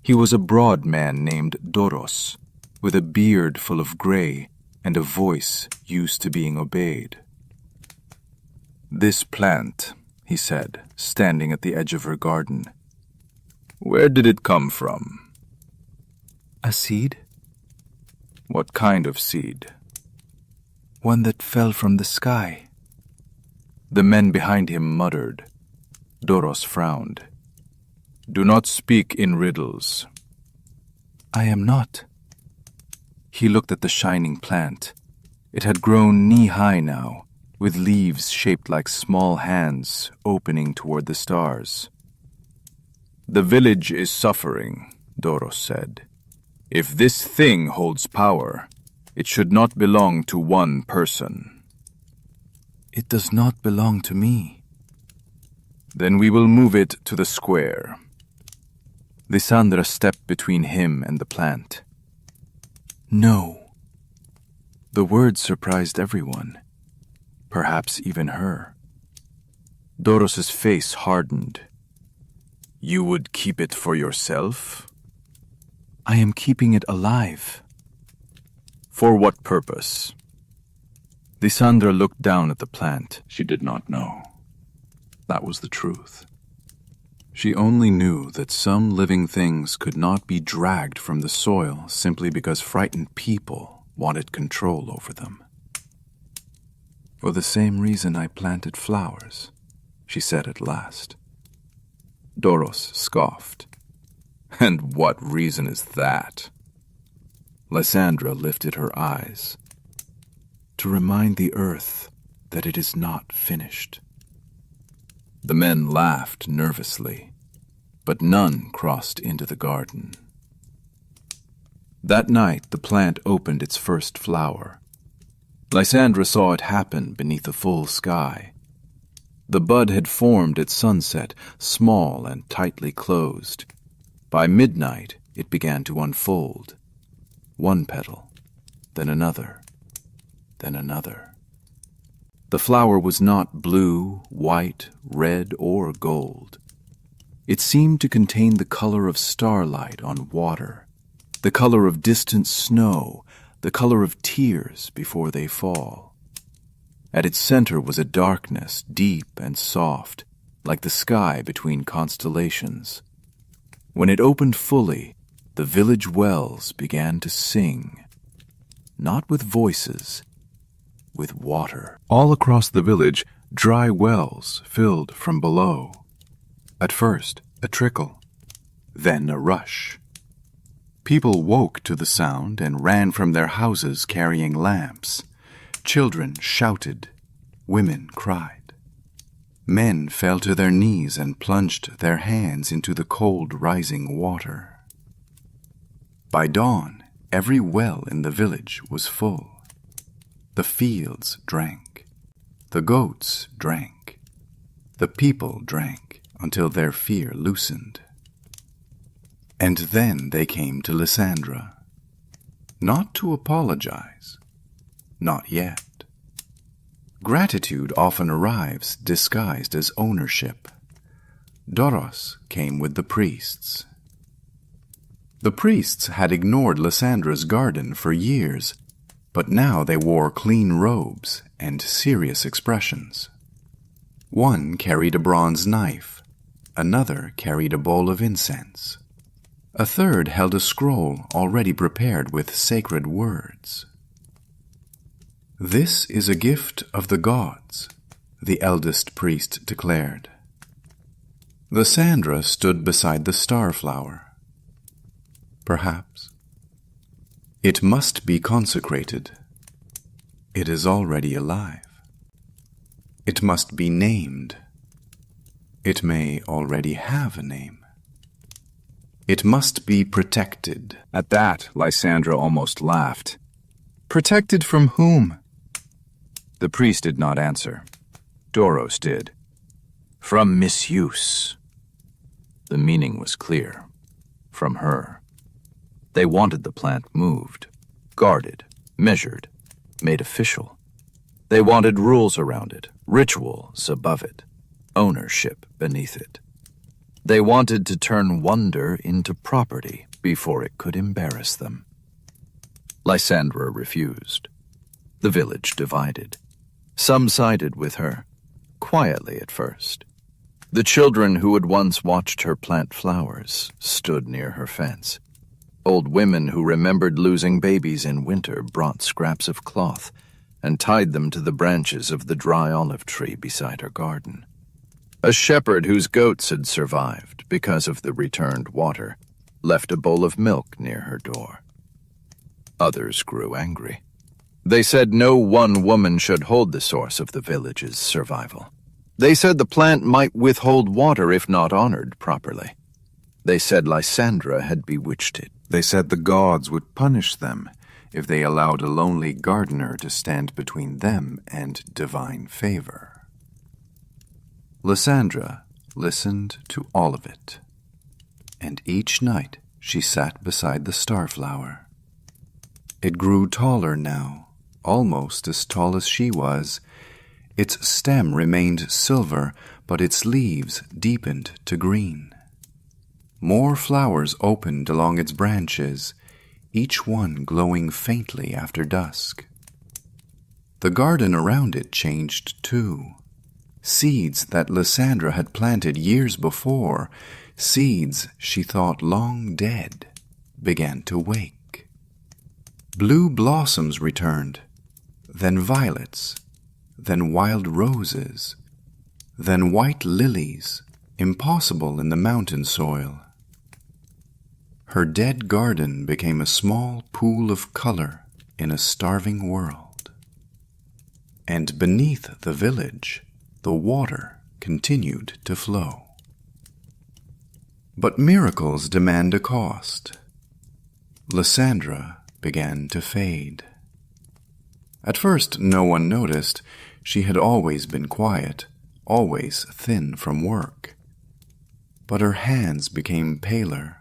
He was a broad man named Doros, with a beard full of gray and a voice used to being obeyed. "This plant," he said, standing at the edge of her garden, "where did it come from?" A seed? "What kind of seed?" One that fell from the sky. The men behind him muttered. Doros frowned. "Do not speak in riddles." I am not. He looked at the shining plant. It had grown knee-high now, with leaves shaped like small hands opening toward the stars. "The village is suffering," Doros said. "If this thing holds power, it should not belong to one person." It does not belong to me. "Then we will move it to the square." Lysandra stepped between him and the plant. No. The words surprised everyone, perhaps even her. Doros's face hardened. "You would keep it for yourself?" I am keeping it alive. "For what purpose?" Lysandra looked down at the plant. She did not know. That was the truth. She only knew that some living things could not be dragged from the soil simply because frightened people wanted control over them. For the same reason I planted flowers, she said at last. Doros scoffed. "And what reason is that?" Lysandra lifted her eyes. To remind the earth that it is not finished. The men laughed nervously, but none crossed into the garden. That night the plant opened its first flower. Lysandra saw it happen beneath a full sky. The bud had formed at sunset, small and tightly closed. By midnight it began to unfold. One petal, then another, then another. The flower was not blue, white, red, or gold. It seemed to contain the color of starlight on water, the color of distant snow, the color of tears before they fall. At its center was a darkness, deep and soft, like the sky between constellations. When it opened fully, the village wells began to sing, not with voices, with water. All across the village, dry wells filled from below. At first, a trickle, then a rush. People woke to the sound and ran from their houses carrying lamps. Children shouted, women cried. Men fell to their knees and plunged their hands into the cold rising water. By dawn, every well in the village was full. The fields drank. The goats drank. The people drank until their fear loosened. And then they came to Lysandra. Not to apologize. Not yet. Gratitude often arrives disguised as ownership. Doros came with the priests. The priests had ignored Lysandra's garden for years, but now they wore clean robes and serious expressions. One carried a bronze knife, another carried a bowl of incense. A third held a scroll already prepared with sacred words. "This is a gift of the gods," the eldest priest declared. Lysandra stood beside the starflower. Perhaps. It must be consecrated. It is already alive. It must be named. It may already have a name. It must be protected. At that, Lysandra almost laughed. Protected from whom? The priest did not answer. Doros did. From misuse. The meaning was clear. From her. They wanted the plant moved, guarded, measured, made official. They wanted rules around it, rituals above it, ownership beneath it. They wanted to turn wonder into property before it could embarrass them. Lysandra refused. The village divided. Some sided with her, quietly at first. The children who had once watched her plant flowers stood near her fence. Old women who remembered losing babies in winter brought scraps of cloth and tied them to the branches of the dry olive tree beside her garden. A shepherd whose goats had survived because of the returned water left a bowl of milk near her door. Others grew angry. They said no one woman should hold the source of the village's survival. They said the plant might withhold water if not honored properly. They said Lysandra had bewitched it. They said the gods would punish them if they allowed a lonely gardener to stand between them and divine favor. Lysandra listened to all of it, and each night she sat beside the starflower. It grew taller now, almost as tall as she was. Its stem remained silver, but its leaves deepened to green. More flowers opened along its branches, each one glowing faintly after dusk. The garden around it changed too. Seeds that Lysandra had planted years before, seeds she thought long dead, began to wake. Blue blossoms returned, then violets, then wild roses, then white lilies, impossible in the mountain soil. Her dead garden became a small pool of color in a starving world. And beneath the village, the water continued to flow. But miracles demand a cost. Lysandra began to fade. At first, no one noticed. She had always been quiet, always thin from work. But her hands became paler.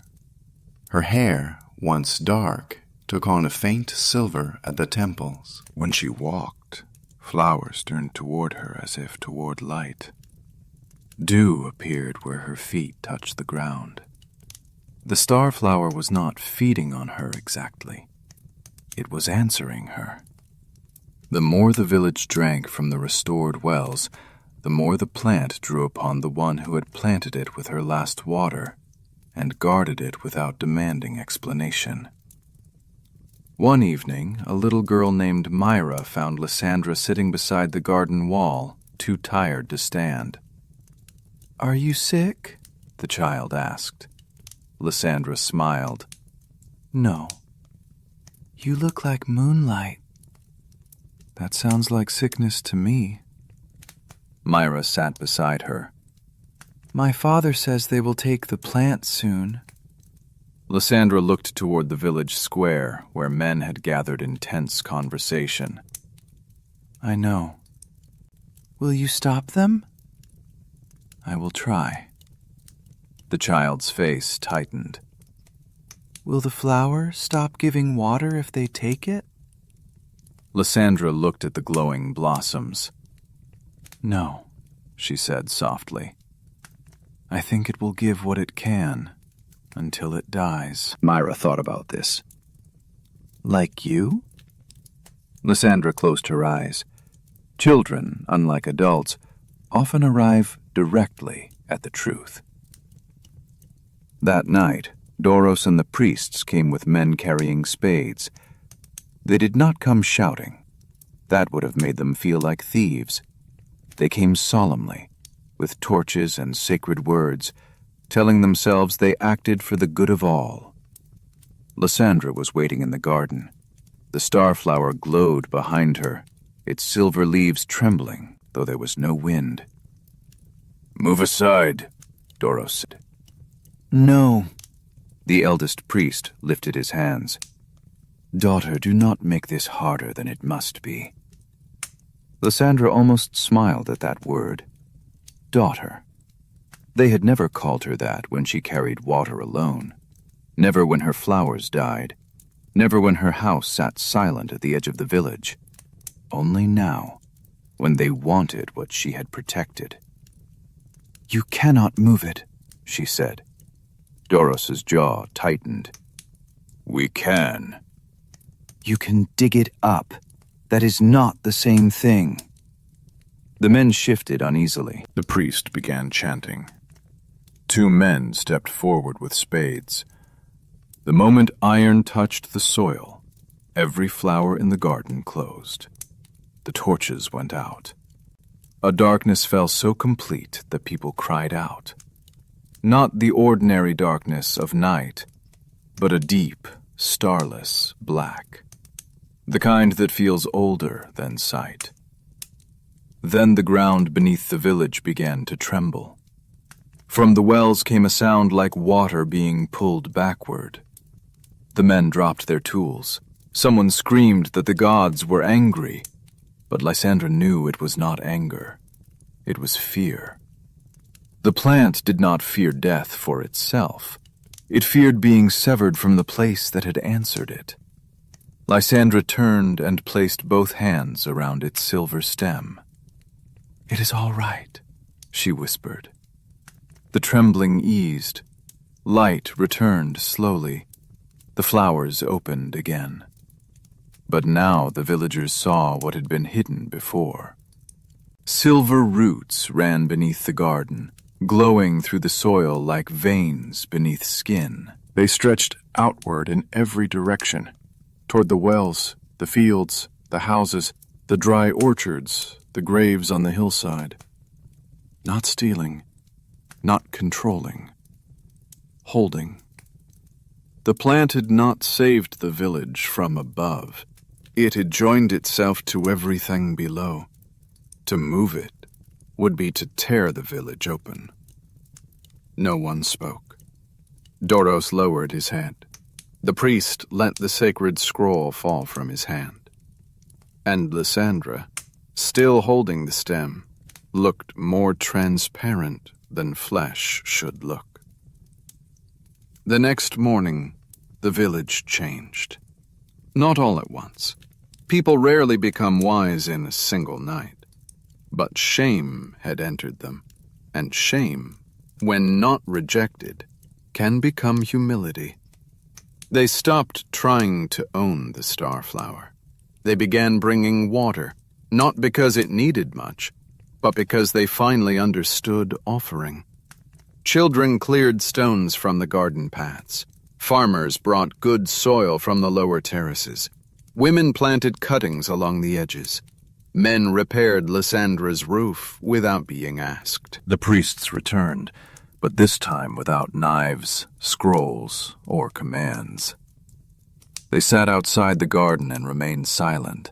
Her hair, once dark, took on a faint silver at the temples. When she walked, flowers turned toward her as if toward light. Dew appeared where her feet touched the ground. The starflower was not feeding on her exactly. It was answering her. The more the village drank from the restored wells, the more the plant drew upon the one who had planted it with her last water and guarded it without demanding explanation. One evening, a little girl named Myra found Lysandra sitting beside the garden wall, too tired to stand. "Are you sick?" the child asked. Lysandra smiled. "No. You look like moonlight." "That sounds like sickness to me." Myra sat beside her. "My father says they will take the plant soon." Lysandra looked toward the village square, where men had gathered in tense conversation. "I know. Will you stop them?" "I will try." The child's face tightened. "Will the flower stop giving water if they take it?" Lysandra looked at the glowing blossoms. "No," she said softly. "I think it will give what it can, until it dies." Myra thought about this. "Like you?" Lysandra closed her eyes. Children, unlike adults, often arrive directly at the truth. That night, Doros and the priests came with men carrying spades. They did not come shouting. That would have made them feel like thieves. They came solemnly, with torches and sacred words, telling themselves they acted for the good of all. Lysandra was waiting in the garden. The starflower glowed behind her, its silver leaves trembling, though there was no wind. "Move aside," Doros said. "No." The eldest priest lifted his hands. "Daughter, do not make this harder than it must be." Lysandra almost smiled at that word. Daughter. They had never called her that when she carried water alone. Never when her flowers died. Never when her house sat silent at the edge of the village. Only now, when they wanted what she had protected. "You cannot move it," she said. Doros's jaw tightened. "We can." "You can dig it up. That is not the same thing." The men shifted uneasily. The priest began chanting. 2 men stepped forward with spades. The moment iron touched the soil, every flower in the garden closed. The torches went out. A darkness fell so complete that people cried out. Not the ordinary darkness of night, but a deep, starless black. The kind that feels older than sight. Then the ground beneath the village began to tremble. From the wells came a sound like water being pulled backward. The men dropped their tools. Someone screamed that the gods were angry, but Lysandra knew it was not anger. It was fear. The plant did not fear death for itself. It feared being severed from the place that had answered it. Lysandra turned and placed both hands around its silver stem. "It is all right," she whispered. The trembling eased. Light returned slowly. The flowers opened again. But now the villagers saw what had been hidden before. Silver roots ran beneath the garden, glowing through the soil like veins beneath skin. They stretched outward in every direction, toward the wells, the fields, the houses, the dry orchards, the graves on the hillside. Not stealing, not controlling, holding. The plant had not saved the village from above. It had joined itself to everything below. To move it would be to tear the village open. No one spoke. Doros lowered his head. The priest let the sacred scroll fall from his hand. And Lysandra, still holding the stem, looked more transparent than flesh should look. The next morning, the village changed. Not all at once. People rarely become wise in a single night. But shame had entered them, and shame, when not rejected, can become humility. They stopped trying to own the starflower. They began bringing water, not because it needed much, but because they finally understood offering. Children cleared stones from the garden paths. Farmers brought good soil from the lower terraces. Women planted cuttings along the edges. Men repaired Lysandra's roof without being asked. The priests returned, but this time without knives, scrolls, or commands. They sat outside the garden and remained silent.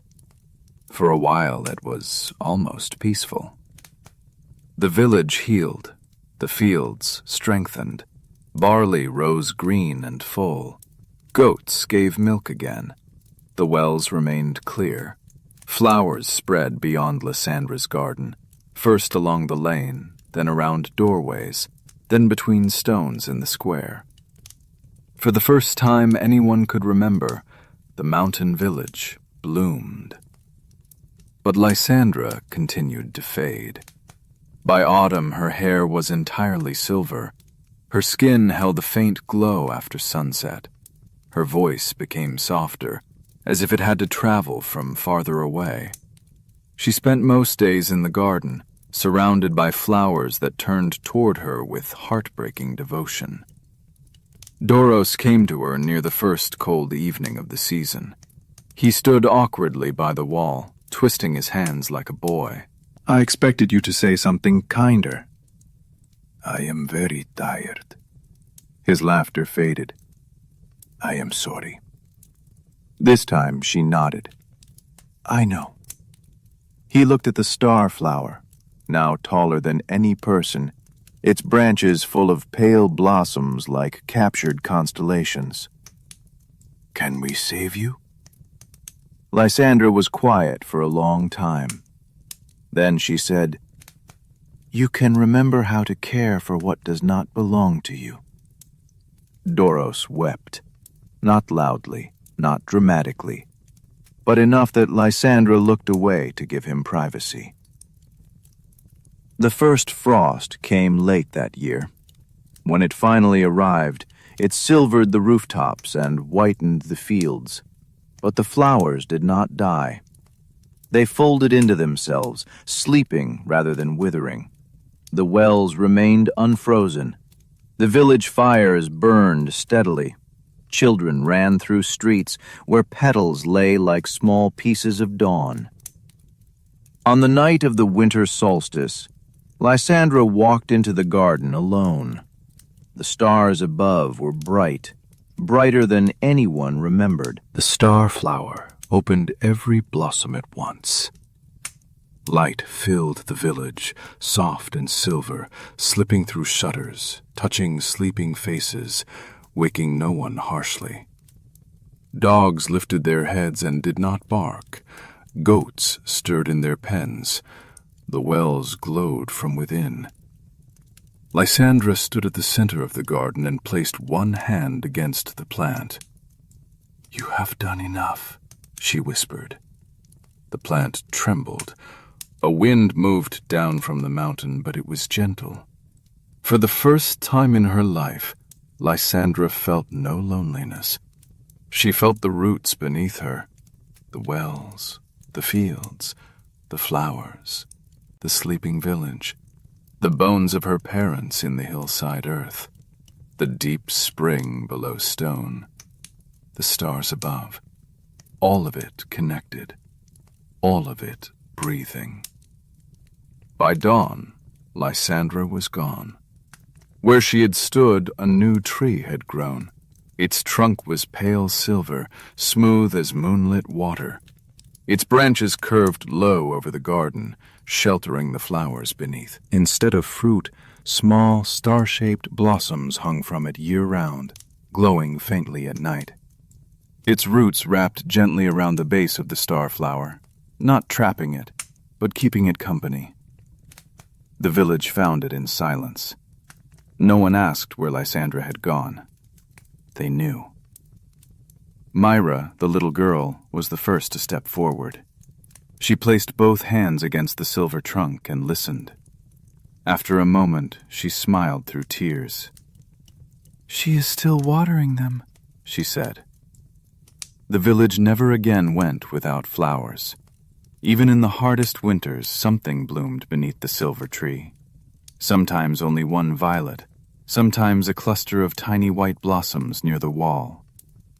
For a while it was almost peaceful. The village healed, the fields strengthened, barley rose green and full, goats gave milk again, the wells remained clear. Flowers spread beyond Lysandra's garden, first along the lane, then around doorways, then between stones in the square. For the first time anyone could remember, the mountain village bloomed. But Lysandra continued to fade. By autumn her hair was entirely silver. Her skin held a faint glow after sunset. Her voice became softer, as if it had to travel from farther away. She spent most days in the garden, surrounded by flowers that turned toward her with heartbreaking devotion. Doros came to her near the first cold evening of the season. He stood awkwardly by the wall, twisting his hands like a boy. "I expected you to say something kinder." "I am very tired." His laughter faded. "I am sorry." This time she nodded. "I know." He looked at the star flower, now taller than any person, its branches full of pale blossoms like captured constellations. "Can we save you?" Lysandra was quiet for a long time. Then she said, You can remember how to care for what does not belong to you. Doros wept, not loudly, not dramatically, but enough that Lysandra looked away to give him privacy. The first frost came late that year. When it finally arrived, it silvered the rooftops and whitened the fields, but the flowers did not die. They folded into themselves, sleeping rather than withering. The wells remained unfrozen. The village fires burned steadily. Children ran through streets where petals lay like small pieces of dawn. On the night of the winter solstice, Lysandra walked into the garden alone. The stars above were bright, brighter than anyone remembered. The star flower opened every blossom at once. Light filled the village, soft and silver, slipping through shutters, touching sleeping faces, waking no one harshly. Dogs lifted their heads and did not bark. Goats stirred in their pens. The wells glowed from within. Lysandra stood at the center of the garden and placed one hand against the plant. "You have done enough," she whispered. The plant trembled. A wind moved down from the mountain, but it was gentle. For the first time in her life, Lysandra felt no loneliness. She felt the roots beneath her, the wells, the fields, the flowers, the sleeping village, the bones of her parents in the hillside earth, the deep spring below stone, the stars above, all of it connected, all of it breathing. By dawn, Lysandra was gone. Where she had stood, a new tree had grown. Its trunk was pale silver, smooth as moonlit water. Its branches curved low over the garden, sheltering the flowers beneath. Instead of fruit, small, star-shaped blossoms hung from it year-round, glowing faintly at night. Its roots wrapped gently around the base of the star flower, not trapping it, but keeping it company. The village found it in silence. No one asked where Lysandra had gone. They knew. Myra, the little girl, was the first to step forward. She placed both hands against the silver trunk and listened. After a moment, she smiled through tears. "She is still watering them," she said. The village never again went without flowers. Even in the hardest winters, something bloomed beneath the silver tree. Sometimes only one violet, sometimes a cluster of tiny white blossoms near the wall,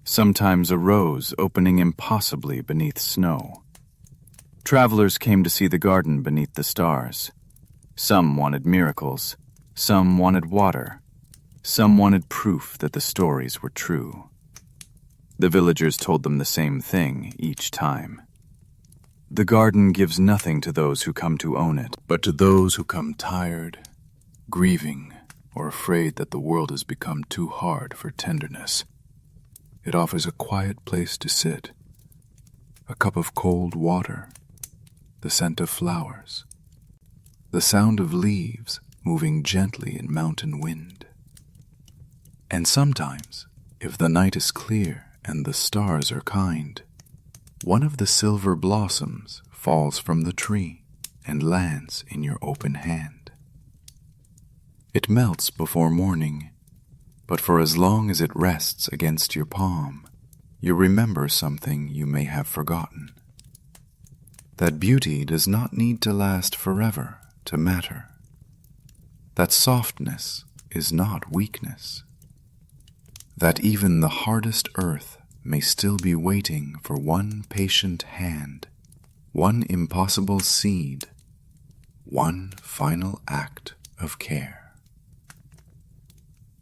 sometimes a rose opening impossibly beneath snow. Travelers came to see the garden beneath the stars. Some wanted miracles, some wanted water, some wanted proof that the stories were true. The villagers told them the same thing each time. The garden gives nothing to those who come to own it, but to those who come tired, grieving, or afraid that the world has become too hard for tenderness. It offers a quiet place to sit, a cup of cold water, the scent of flowers, the sound of leaves moving gently in mountain wind. And sometimes, if the night is clear and the stars are kind, one of the silver blossoms falls from the tree and lands in your open hand. It melts before morning, but for as long as it rests against your palm, you remember something you may have forgotten. That beauty does not need to last forever to matter. That softness is not weakness. That even the hardest earth may still be waiting for one patient hand, one impossible seed, one final act of care.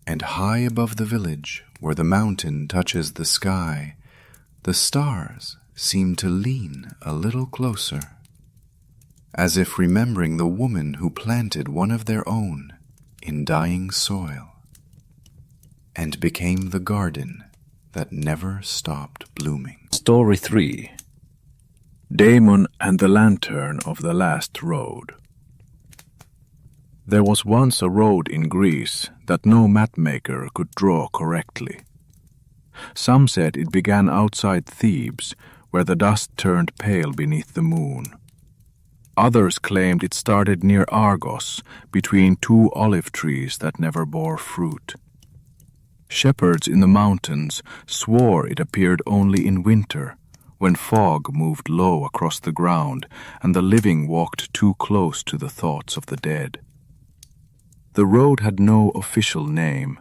And high above the village, where the mountain touches the sky, the stars seem to lean a little closer, as if remembering the woman who planted one of their own in dying soil, and became the garden that never stopped blooming. Story 3. Damon and the Lantern of the Last Road. There was once a road in Greece that no mapmaker could draw correctly. Some said it began outside Thebes, where the dust turned pale beneath the moon. Others claimed it started near Argos, between two olive trees that never bore fruit. Shepherds in the mountains swore it appeared only in winter, when fog moved low across the ground and the living walked too close to the thoughts of the dead. The road had no official name.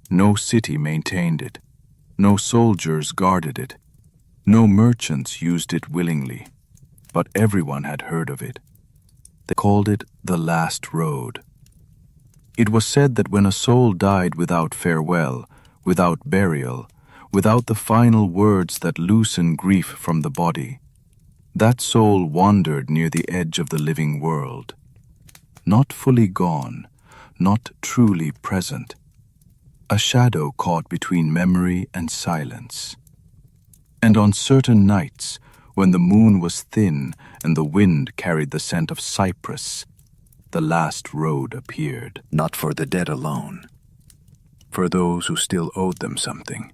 No city maintained it. No soldiers guarded it. No merchants used it willingly, but everyone had heard of it. They called it the Last Road. It was said that when a soul died without farewell, without burial, without the final words that loosen grief from the body, that soul wandered near the edge of the living world. Not fully gone, not truly present. A shadow caught between memory and silence. And on certain nights, when the moon was thin and the wind carried the scent of cypress, the Last Road appeared. Not for the dead alone. For those who still owed them something.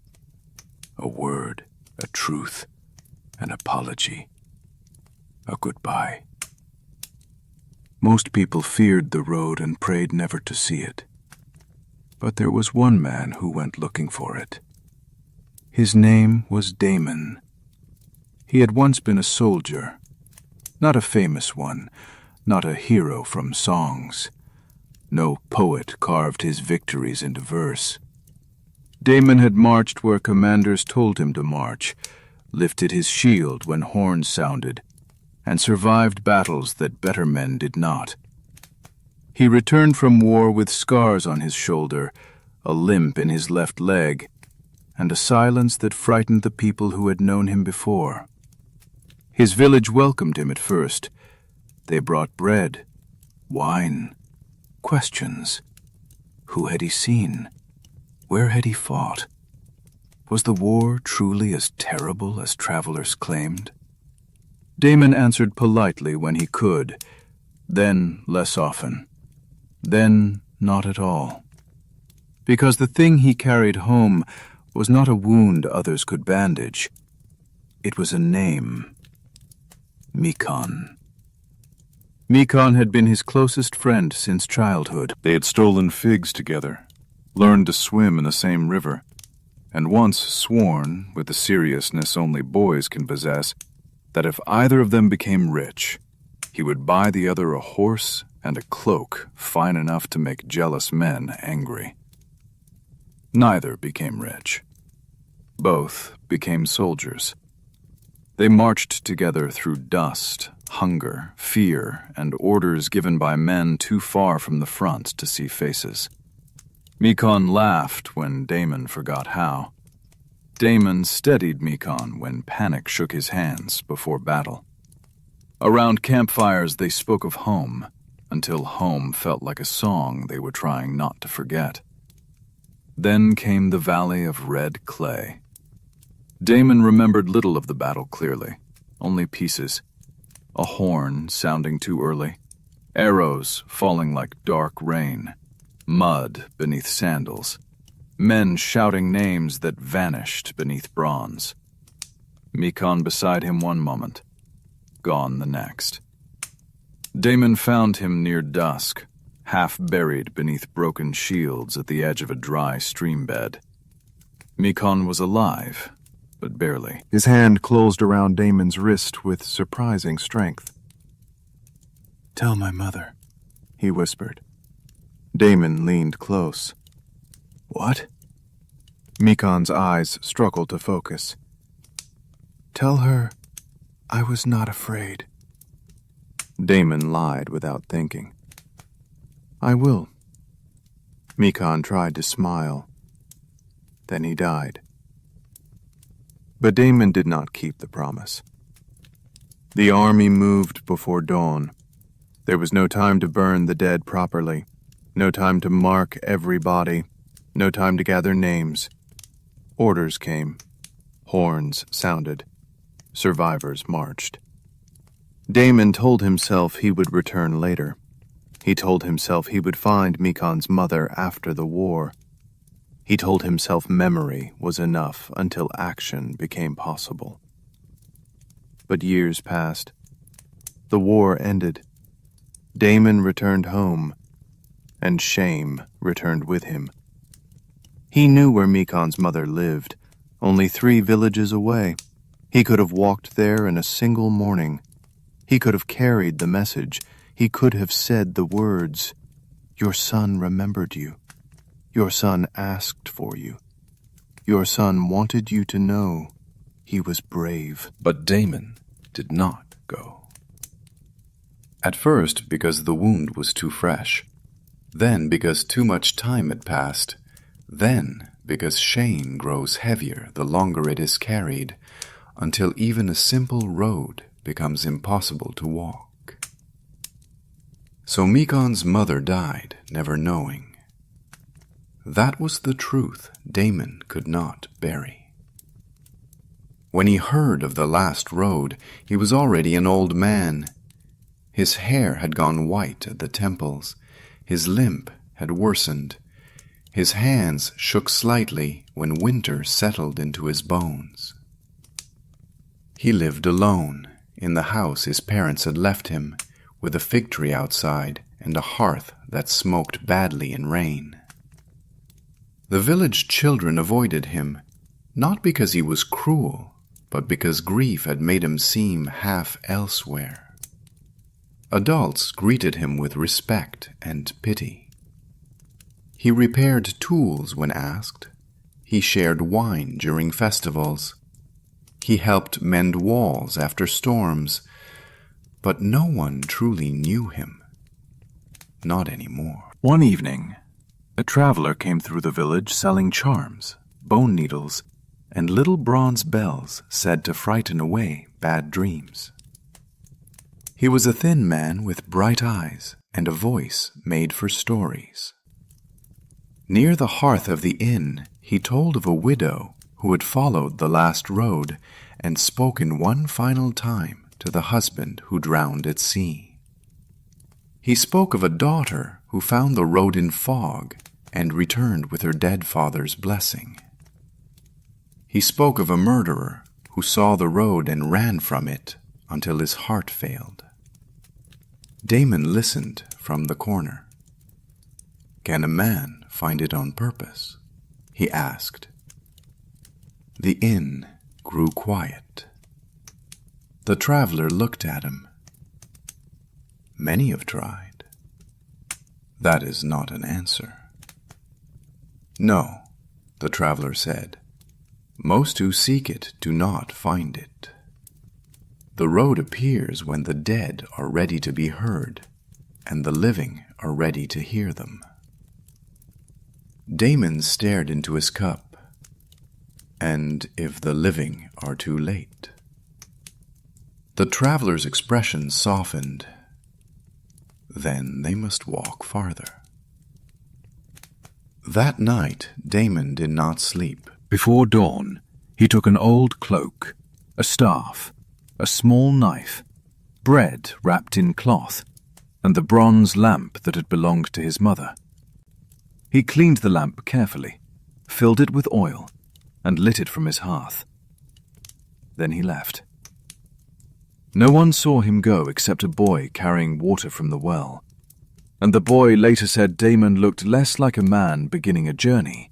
A word, a truth, an apology, a goodbye. Most people feared the road and prayed never to see it. But there was one man who went looking for it. His name was Damon. He had once been a soldier, not a famous one, not a hero from songs. No poet carved his victories into verse. Damon had marched where commanders told him to march, lifted his shield when horns sounded, and survived battles that better men did not. He returned from war with scars on his shoulder, a limp in his left leg, and a silence that frightened the people who had known him before. His village welcomed him at first. They brought bread, wine, questions. Who had he seen? Where had he fought? Was the war truly as terrible as travelers claimed? Damon answered politely when he could, then less often, then not at all. Because the thing he carried home was not a wound others could bandage. It was a name. Mikon. Mikon had been his closest friend since childhood. They had stolen figs together, learned to swim in the same river, and once sworn, with the seriousness only boys can possess, that if either of them became rich, he would buy the other a horse and a cloak fine enough to make jealous men angry. Neither became rich. Both became soldiers. They marched together through dust, hunger, fear, and orders given by men too far from the front to see faces. Mikon laughed when Damon forgot how. Damon steadied Mikon when panic shook his hands before battle. Around campfires they spoke of home, until home felt like a song they were trying not to forget. Then came the valley of red clay. Damon remembered little of the battle clearly, only pieces. A horn sounding too early, arrows falling like dark rain, mud beneath sandals, men shouting names that vanished beneath bronze. Mikon beside him one moment, gone the next. Damon found him near dusk, half buried beneath broken shields at the edge of a dry stream bed. Mikon was alive, but barely. His hand closed around Damon's wrist with surprising strength. Tell my mother, he whispered. Damon leaned close. What? Mikon's eyes struggled to focus. Tell her I was not afraid. Damon lied without thinking. I will. Mikon tried to smile. Then he died. But Damon did not keep the promise. The army moved before dawn. There was no time to burn the dead properly, no time to mark every body, no time to gather names. Orders came. Horns sounded. Survivors marched. Damon told himself he would return later. He told himself he would find Mikan's mother after the war. He told himself memory was enough until action became possible. But years passed. The war ended. Damon returned home, and shame returned with him. He knew where Mikan's mother lived, only 3 villages away. He could have walked there in a single morning. He could have carried the message. He could have said the words, "Your son remembered you. Your son asked for you. Your son wanted you to know he was brave." But Damon did not go. At first, because the wound was too fresh. Then, because too much time had passed. Then, because shame grows heavier the longer it is carried, until even a simple road becomes impossible to walk. So Mikan's mother died, never knowing. That was the truth Damon could not bury. When he heard of the last road, he was already an old man. His hair had gone white at the temples. His limp had worsened. His hands shook slightly when winter settled into his bones. He lived alone in the house his parents had left him, with a fig tree outside and a hearth that smoked badly in rain. The village children avoided him, not because he was cruel, but because grief had made him seem half elsewhere. Adults greeted him with respect and pity. He repaired tools when asked. He shared wine during festivals. He helped mend walls after storms, but no one truly knew him. Not anymore. One evening, a traveler came through the village selling charms, bone needles, and little bronze bells said to frighten away bad dreams. He was a thin man with bright eyes and a voice made for stories. Near the hearth of the inn, he told of a widow who had followed the last road and spoken one final time to the husband who drowned at sea. He spoke of a daughter who found the road in fog and returned with her dead father's blessing. He spoke of a murderer who saw the road and ran from it until his heart failed. Damon listened from the corner. "Can a man find it on purpose?" he asked. The inn grew quiet. The traveler looked at him. "Many have tried." "That is not an answer." "No," the traveler said. "Most who seek it do not find it. The road appears when the dead are ready to be heard, and the living are ready to hear them." Damon stared into his cup. "And if the living are too late?" The traveler's expression softened. "Then they must walk farther." That night, Damon did not sleep. Before dawn, he took an old cloak, a staff, a small knife, bread wrapped in cloth, and the bronze lamp that had belonged to his mother. He cleaned the lamp carefully, filled it with oil, and lit it from his hearth. Then he left. No one saw him go except a boy carrying water from the well, and the boy later said Damon looked less like a man beginning a journey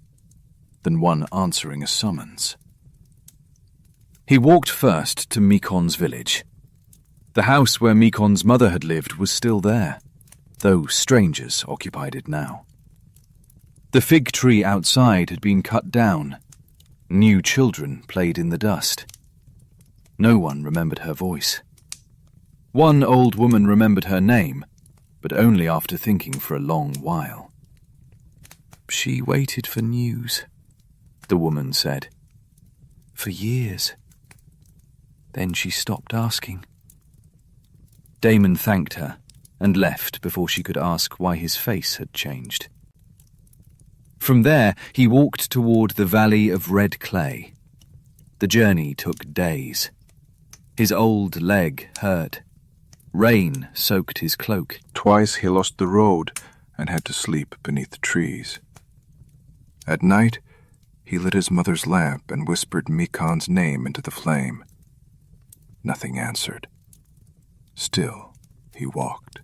than one answering a summons. He walked first to Mikan's village. The house where Mikan's mother had lived was still there, though strangers occupied it now. The fig tree outside had been cut down. New children played in the dust. No one remembered her voice. One old woman remembered her name, but only after thinking for a long while. "She waited for news," the woman said. "For years. Then she stopped asking." Damon thanked her and left before she could ask why his face had changed. From there, he walked toward the valley of red clay. The journey took days. His old leg hurt. Rain soaked his cloak. Twice he lost the road and had to sleep beneath the trees. At night, he lit his mother's lamp and whispered Mikan's name into the flame. Nothing answered. Still, he walked.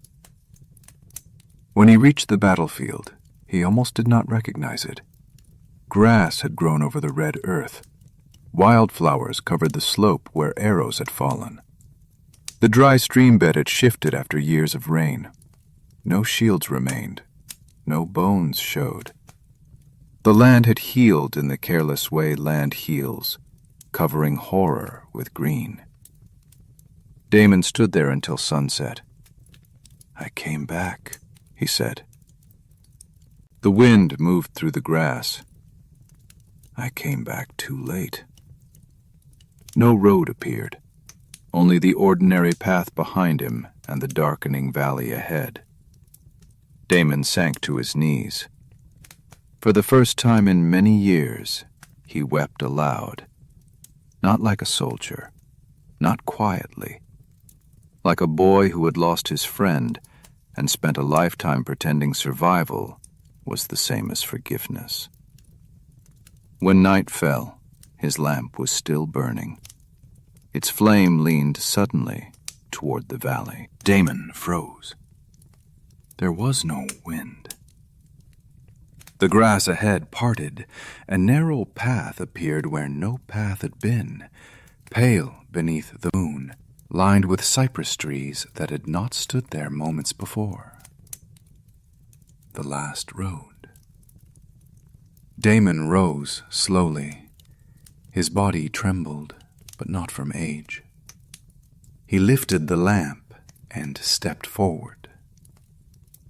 When he reached the battlefield, he almost did not recognize it. Grass had grown over the red earth. Wildflowers covered the slope where arrows had fallen. The dry stream bed had shifted after years of rain. No shields remained. No bones showed. The land had healed in the careless way land heals, covering horror with green. Damon stood there until sunset. "I came back," he said. The wind moved through the grass. "I came back too late." No road appeared, only the ordinary path behind him and the darkening valley ahead. Damon sank to his knees. For the first time in many years, he wept aloud. Not like a soldier, not quietly. Like a boy who had lost his friend and spent a lifetime pretending survival was the same as forgiveness. When night fell, his lamp was still burning. Its flame leaned suddenly toward the valley. Damon froze. There was no wind. The grass ahead parted. A narrow path appeared where no path had been, pale beneath the moon, lined with cypress trees that had not stood there moments before. The last road. Damon rose slowly. His body trembled, but not from age. He lifted the lamp and stepped forward.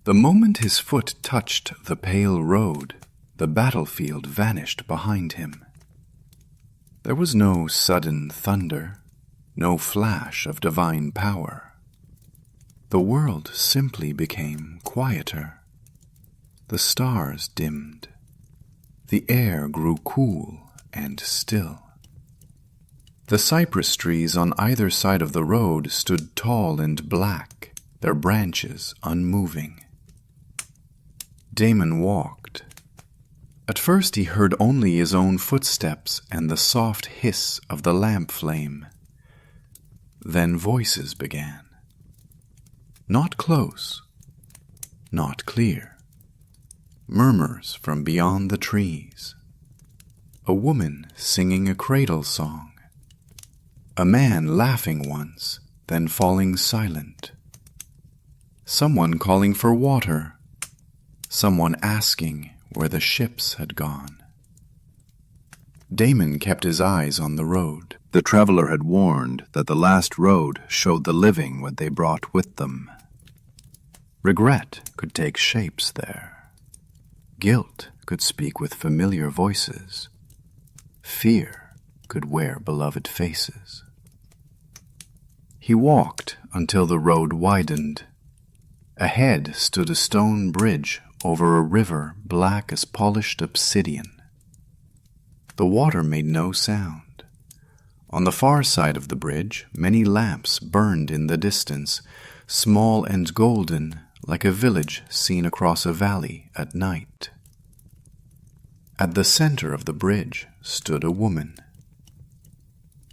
The moment his foot touched the pale road, the battlefield vanished behind him. There was no sudden thunder, no flash of divine power. The world simply became quieter. The stars dimmed. The air grew cool and still. The cypress trees on either side of the road stood tall and black, their branches unmoving. Damon walked. At first he heard only his own footsteps and the soft hiss of the lamp flame. Then voices began. Not close, not clear. Murmurs from beyond the trees. A woman singing a cradle song. A man laughing once, then falling silent. Someone calling for water. Someone asking where the ships had gone. Damon kept his eyes on the road. The traveler had warned that the last road showed the living what they brought with them. Regret could take shapes there. Guilt could speak with familiar voices. Fear could wear beloved faces. He walked until the road widened. Ahead stood a stone bridge over a river black as polished obsidian. The water made no sound. On the far side of the bridge, many lamps burned in the distance, small and golden, like a village seen across a valley at night. At the center of the bridge stood a woman.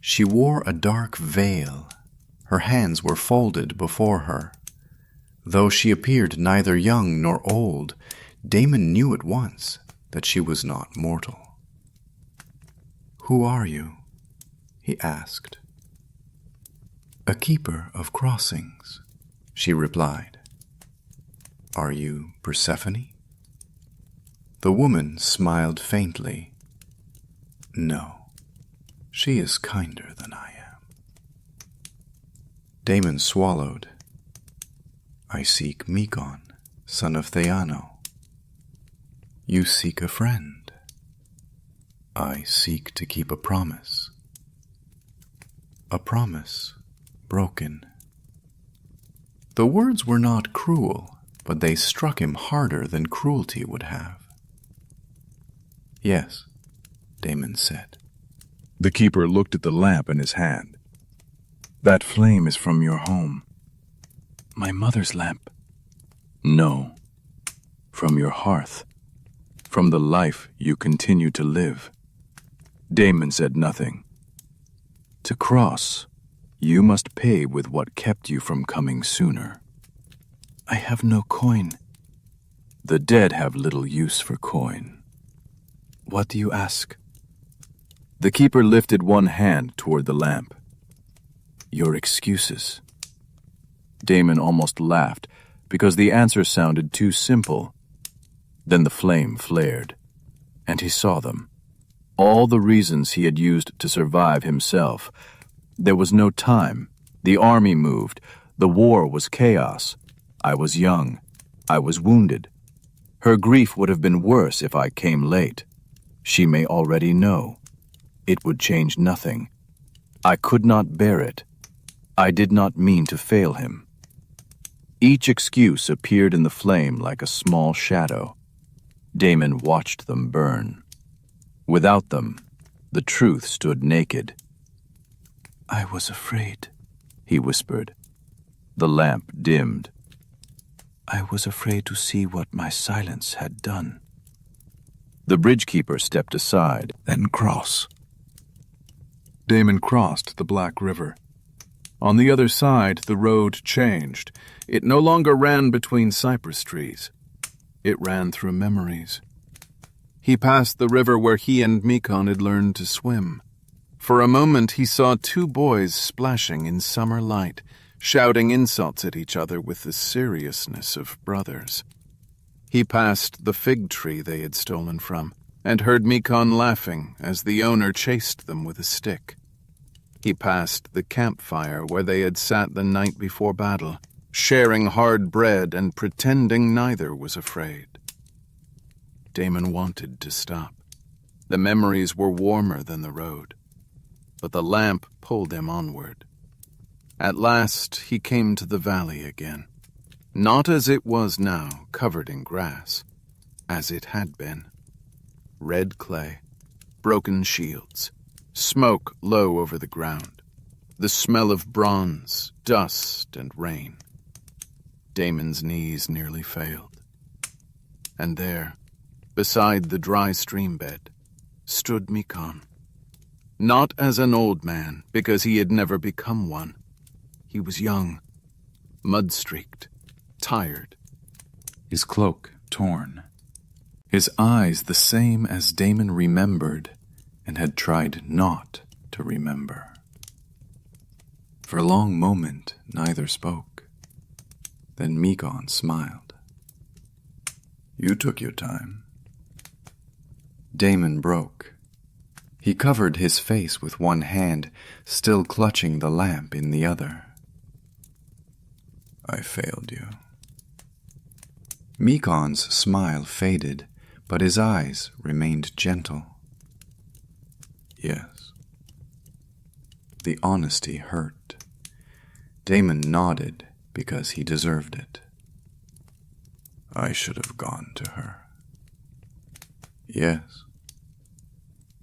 She wore a dark veil. Her hands were folded before her. Though she appeared neither young nor old, Damon knew at once that she was not mortal. "Who are you?" he asked. "A keeper of crossings," she replied. "Are you Persephone?" The woman smiled faintly. "No, she is kinder than I am." Damon swallowed. "I seek Mikon, son of Theano." "You seek a friend." "I seek to keep a promise." "A promise broken." The words were not cruel, but they struck him harder than cruelty would have. "Yes," Damon said. The keeper looked at the lamp in his hand. "That flame is from your home. My mother's lamp. No. From your hearth. From the life you continue to live. Damon said nothing. To cross, you must pay with what kept you from coming sooner. I have no coin. The dead have little use for coin. What do you ask? The keeper lifted one hand toward the lamp. Your excuses. Damon almost laughed because the answer sounded too simple. Then the flame flared, and he saw them. All the reasons he had used to survive himself. There was no time. The army moved. The war was chaos. I was young. I was wounded. Her grief would have been worse if I came late. She may already know. It would change nothing. I could not bear it. I did not mean to fail him. Each excuse appeared in the flame like a small shadow. Damon watched them burn. Without them, the truth stood naked. I was afraid, he whispered. The lamp dimmed. I was afraid to see what my silence had done. The bridgekeeper stepped aside. Then cross. Damon crossed the Black River. On the other side, the road changed. It no longer ran between cypress trees. It ran through memories. He passed the river where he and Mekon had learned to swim. For a moment, he saw two boys splashing in summer light, shouting insults at each other with the seriousness of brothers. He passed the fig tree they had stolen from, and heard Mekon laughing as the owner chased them with a stick. He passed the campfire where they had sat the night before battle, sharing hard bread and pretending neither was afraid. Damon wanted to stop. The memories were warmer than the road, but the lamp pulled him onward. At last he came to the valley again, not as it was now, covered in grass, as it had been. Red clay, broken shields, smoke low over the ground, the smell of bronze, dust, and rain. Damon's knees nearly failed. And there, beside the dry stream bed, stood Mekon. Not as an old man, because he had never become one. He was young, mud-streaked, tired. His cloak torn. His eyes the same as Damon remembered and had tried not to remember. For a long moment, neither spoke. Then Mekon smiled. You took your time. Damon broke. He covered his face with one hand, still clutching the lamp in the other. I failed you. Mekon's smile faded, but his eyes remained gentle. Yes. The honesty hurt. Damon nodded because he deserved it. I should have gone to her. Yes.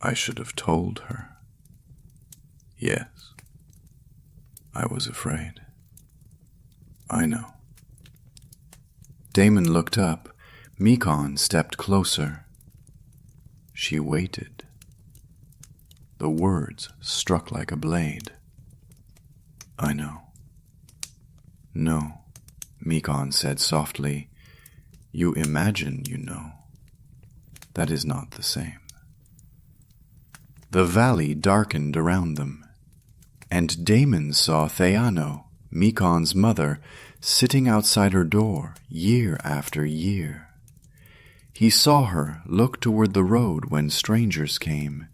I should have told her. Yes. I was afraid. I know. Damon looked up. Mekon stepped closer. She waited. The words struck like a blade. I know. No, Mekon said softly. You imagine you know. That is not the same. The valley darkened around them, and Damon saw Theano, Mekon's mother, sitting outside her door year after year. He saw her look toward the road when strangers came.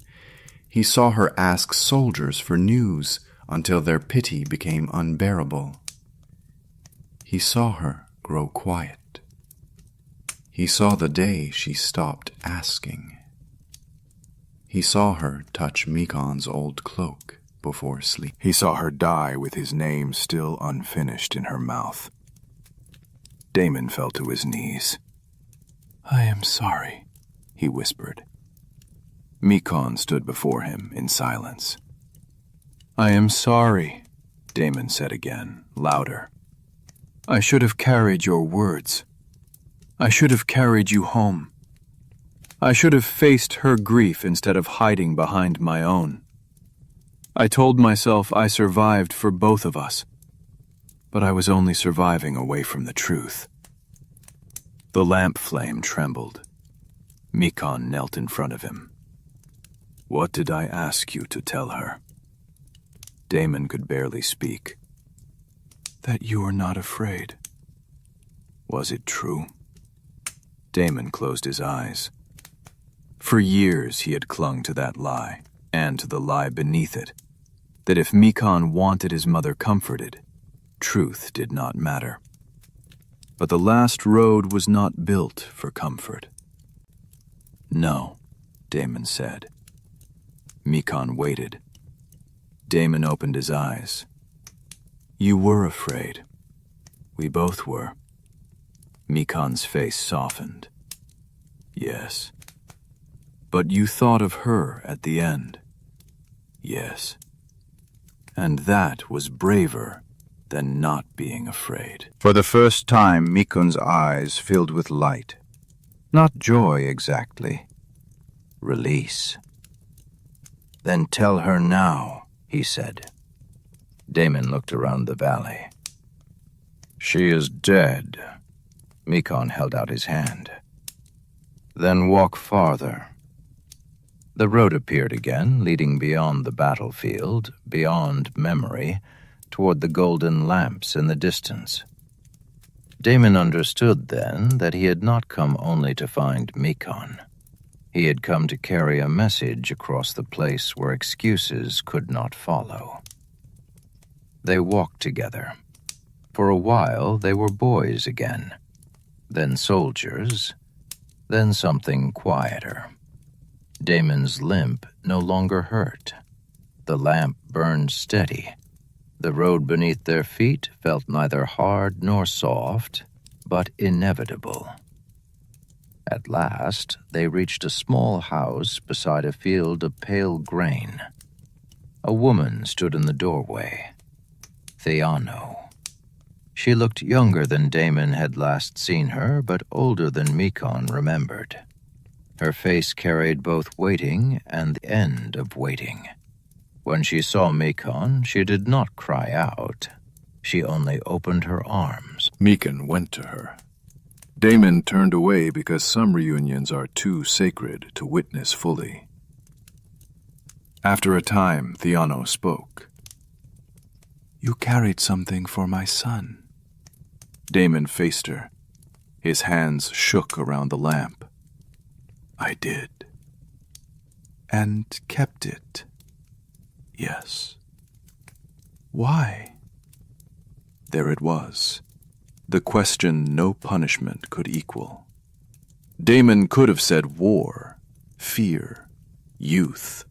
He saw her ask soldiers for news until their pity became unbearable. He saw her grow quiet. He saw the day she stopped asking. He saw her touch Mekon's old cloak before sleep. He saw her die with his name still unfinished in her mouth. Damon fell to his knees. I am sorry, he whispered. Mekon stood before him in silence. I am sorry, Damon said again, louder. I should have carried your words. I should have carried you home. I should have faced her grief instead of hiding behind my own. I told myself I survived for both of us, but I was only surviving away from the truth. The lamp flame trembled. Mikon knelt in front of him. What did I ask you to tell her? Damon could barely speak. That you are not afraid. Was it true? Damon closed his eyes. For years he had clung to that lie, and to the lie beneath it, that if Mikon wanted his mother comforted, truth did not matter. But the last road was not built for comfort. No, Damon said. Mikon waited. Damon opened his eyes. You were afraid. We both were. Mikon's face softened. Yes. But you thought of her at the end. Yes. And that was braver than not being afraid. For the first time, Mikon's eyes filled with light. Not joy exactly. Release. Then tell her now, he said. Damon looked around the valley. She is dead. Mikon held out his hand. Then walk farther. The road appeared again, leading beyond the battlefield, beyond memory, toward the golden lamps in the distance. Damon understood then that he had not come only to find Mikon. He had come to carry a message across the place where excuses could not follow. They walked together. For a while they were boys again, then soldiers, then something quieter. Damon's limp no longer hurt. The lamp burned steady. The road beneath their feet felt neither hard nor soft, but inevitable. At last, they reached a small house beside a field of pale grain. A woman stood in the doorway. Theano. She looked younger than Damon had last seen her, but older than Mikon remembered. Her face carried both waiting and the end of waiting. When she saw Mikon, she did not cry out. She only opened her arms. Mikon went to her. Damon turned away because some reunions are too sacred to witness fully. After a time, Theano spoke. You carried something for my son. Damon faced her. His hands shook around the lamp. I did. And kept it. Yes. Why? There it was. The question no punishment could equal. Damon could have said war, fear, youth,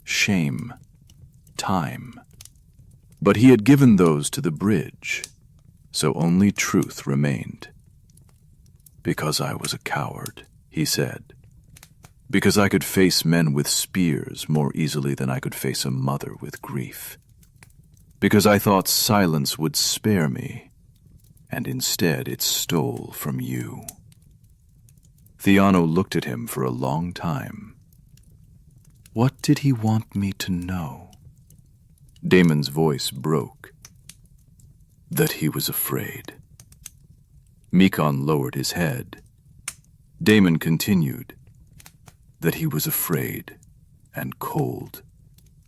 shame, time. But he had given those to the bridge, so only truth remained. Because I was a coward, he said. Because I could face men with spears more easily than I could face a mother with grief. Because I thought silence would spare me, and instead it stole from you. Theano looked at him for a long time. What did he want me to know? Damon's voice broke. That he was afraid. Mikon lowered his head. Damon continued. That he was afraid, and cold,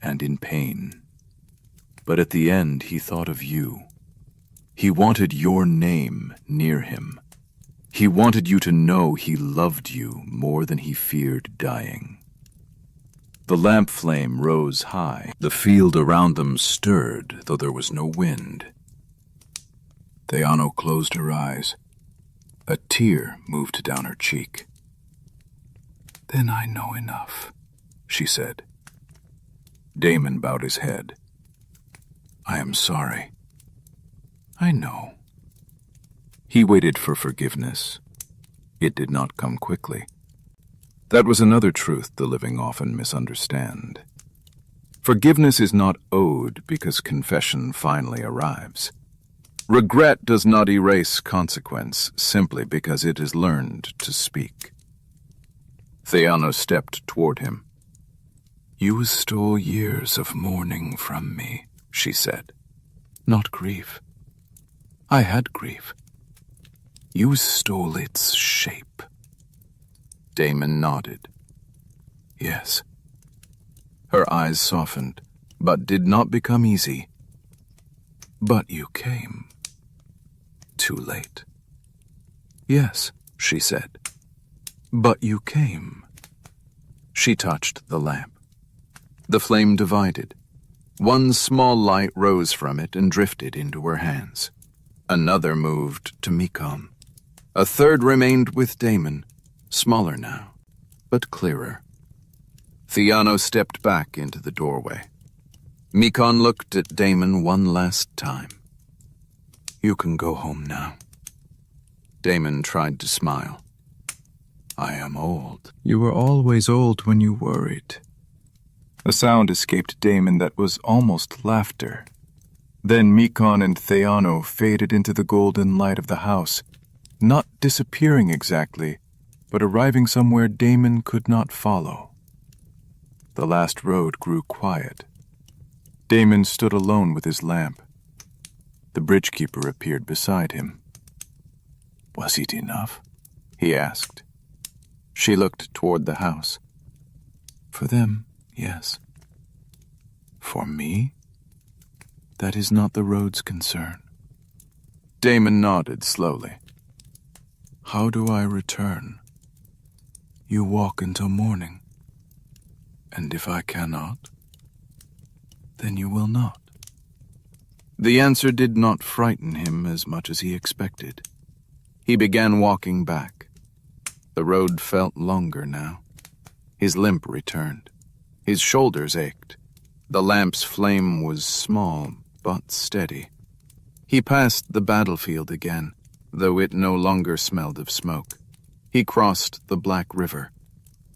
and in pain. But at the end he thought of you. He wanted your name near him. He wanted you to know he loved you more than he feared dying. The lamp flame rose high. The field around them stirred, though there was no wind. Theano closed her eyes. A tear moved down her cheek. Then I know enough, she said. Damon bowed his head. I am sorry. I know. He waited for forgiveness. It did not come quickly. That was another truth the living often misunderstand. Forgiveness is not owed because confession finally arrives. Regret does not erase consequence simply because it is learned to speak. Theano stepped toward him. You stole years of mourning from me, she said. Not grief. I had grief. You stole its shape. Damon nodded. Yes. Her eyes softened, but did not become easy. But you came. Too late. Yes, she said. But you came. She touched the lamp. The flame divided. One small light rose from it and drifted into her hands. Another moved to Mykon. A third remained with Damon, smaller now, but clearer. Theano stepped back into the doorway. Mykon looked at Damon one last time. You can go home now. Damon tried to smile. I am old. You were always old when you worried. A sound escaped Damon that was almost laughter. Then Mykon and Theano faded into the golden light of the house, not disappearing exactly, but arriving somewhere Damon could not follow. The last road grew quiet. Damon stood alone with his lamp. The bridgekeeper appeared beside him. Was it enough? He asked. She looked toward the house. For them, yes. For me? That is not the road's concern. Damon nodded slowly. How do I return? You walk until morning. And if I cannot, then you will not. The answer did not frighten him as much as he expected. He began walking back. The road felt longer now. His limp returned. His shoulders ached. The lamp's flame was small but steady. He passed the battlefield again, though it no longer smelled of smoke. He crossed the Black River.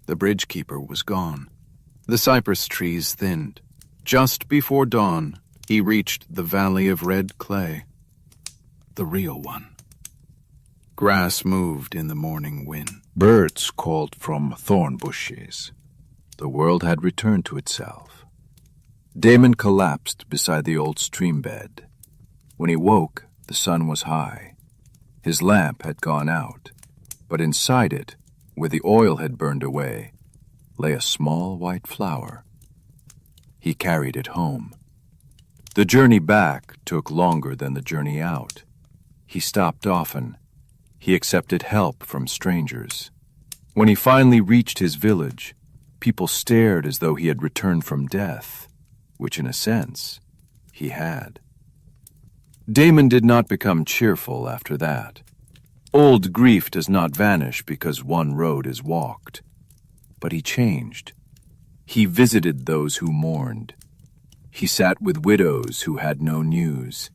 The bridgekeeper was gone. The cypress trees thinned. Just before dawn, he reached the valley of red clay. The real one. Grass moved in the morning wind. Birds called from thorn bushes. The world had returned to itself. Damon collapsed beside the old stream bed. When he woke, the sun was high. His lamp had gone out, but inside it, where the oil had burned away, lay a small white flower. He carried it home. The journey back took longer than the journey out. He stopped often. He accepted help from strangers. When he finally reached his village, people stared as though he had returned from death, which in a sense, he had. Damon did not become cheerful after that. Old grief does not vanish because one road is walked. But he changed. He visited those who mourned. He sat with widows who had no news.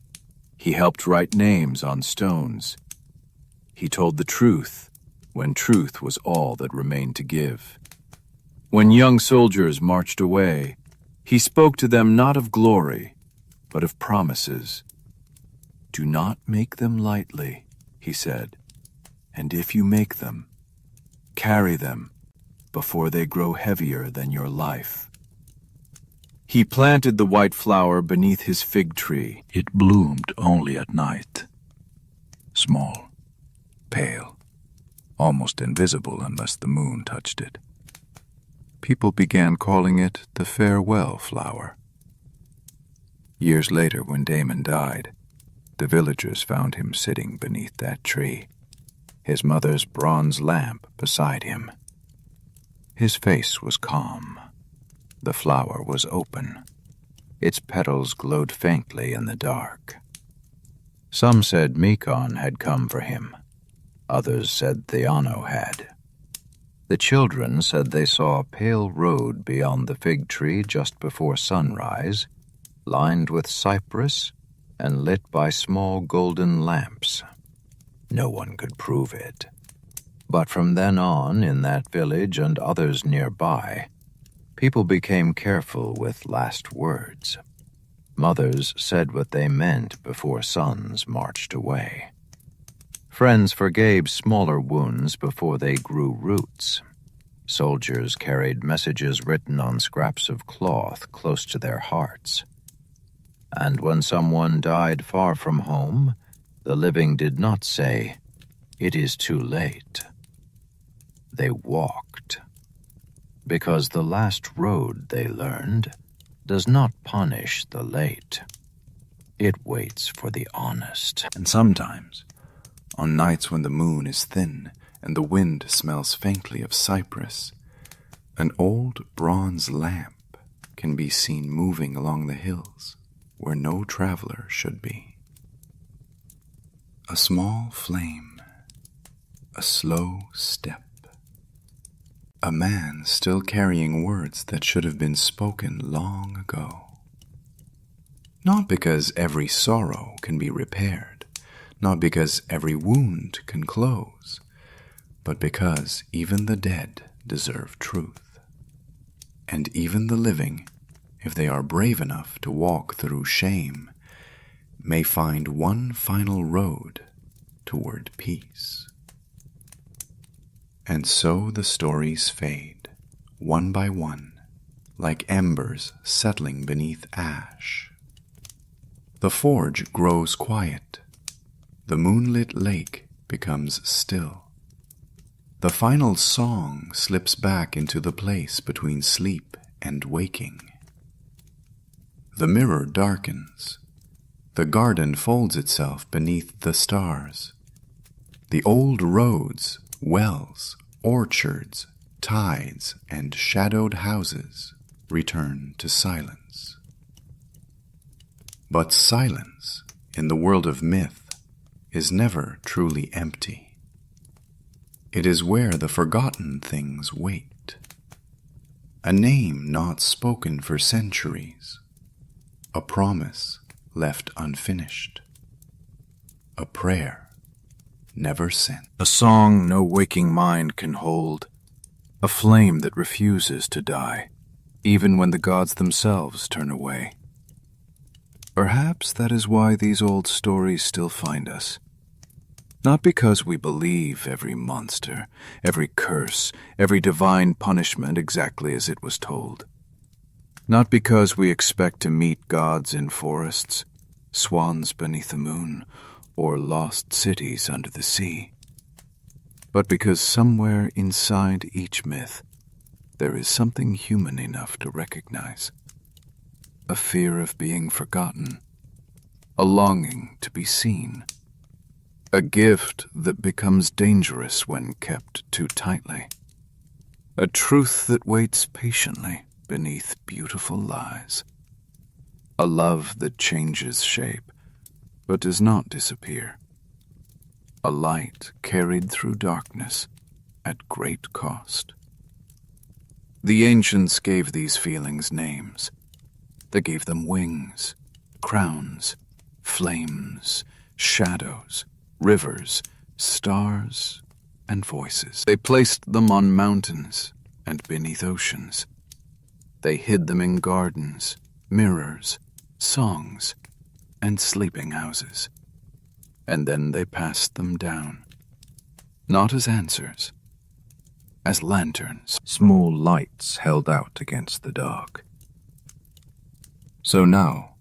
He helped write names on stones. He told the truth when truth was all that remained to give. When young soldiers marched away, he spoke to them not of glory, but of promises. Do not make them lightly, he said, and if you make them, carry them before they grow heavier than your life. He planted the white flower beneath his fig tree. It bloomed only at night. Small, pale, almost invisible unless the moon touched it. People began calling it the farewell flower. Years later, when Damon died, the villagers found him sitting beneath that tree, his mother's bronze lamp beside him. His face was calm. The flower was open. Its petals glowed faintly in the dark. Some said Mykon had come for him. Others said Theano had. The children said they saw a pale road beyond the fig tree just before sunrise, lined with cypress and lit by small golden lamps. No one could prove it. But from then on, in that village and others nearby, people became careful with last words. Mothers said what they meant before sons marched away. Friends forgave smaller wounds before they grew roots. Soldiers carried messages written on scraps of cloth close to their hearts. And when someone died far from home, the living did not say, "It is too late." They walked. Because the last road, they learned, does not punish the late. It waits for the honest. And sometimes, on nights when the moon is thin and the wind smells faintly of cypress, an old bronze lamp can be seen moving along the hills where no traveler should be. A small flame, a slow step, a man still carrying words that should have been spoken long ago. Not because every sorrow can be repaired, not because every wound can close, but because even the dead deserve truth. And even the living, if they are brave enough to walk through shame, may find one final road toward peace. And so the stories fade, one by one, like embers settling beneath ash. The forge grows quiet. The moonlit lake becomes still. The final song slips back into the place between sleep and waking. The mirror darkens. The garden folds itself beneath the stars. The old roads, wells, orchards, tides, and shadowed houses return to silence. But silence, in the world of myth, is never truly empty. It is where the forgotten things wait. A name not spoken for centuries. A promise left unfinished. A prayer never sent. A song no waking mind can hold. A flame that refuses to die, even when the gods themselves turn away. Perhaps that is why these old stories still find us. Not because we believe every monster, every curse, every divine punishment exactly as it was told. Not because we expect to meet gods in forests, swans beneath the moon, or lost cities under the sea. But because somewhere inside each myth, there is something human enough to recognize. A fear of being forgotten, a longing to be seen, a gift that becomes dangerous when kept too tightly, a truth that waits patiently beneath beautiful lies, a love that changes shape but does not disappear, a light carried through darkness at great cost. The ancients gave these feelings names. They gave them wings, crowns, flames, shadows, rivers, stars, and voices. They placed them on mountains and beneath oceans. They hid them in gardens, mirrors, songs, and sleeping houses. And then they passed them down, not as answers, as lanterns, small lights held out against the dark. So now,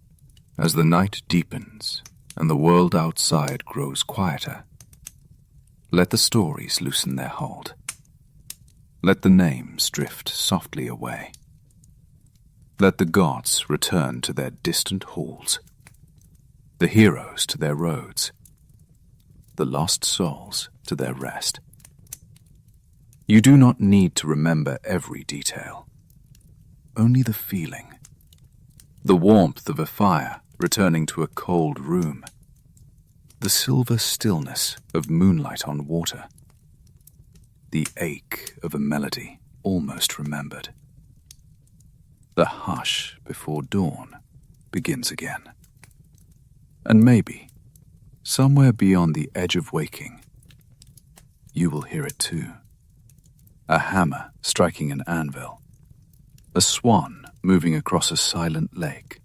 as the night deepens and the world outside grows quieter, let the stories loosen their hold. Let the names drift softly away. Let the gods return to their distant halls, the heroes to their roads, the lost souls to their rest. You do not need to remember every detail, only the feeling. The warmth of a fire returning to a cold room. The silver stillness of moonlight on water. The ache of a melody almost remembered. The hush before dawn begins again. And maybe, somewhere beyond the edge of waking, you will hear it too. A hammer striking an anvil. A swan moving across a silent lake.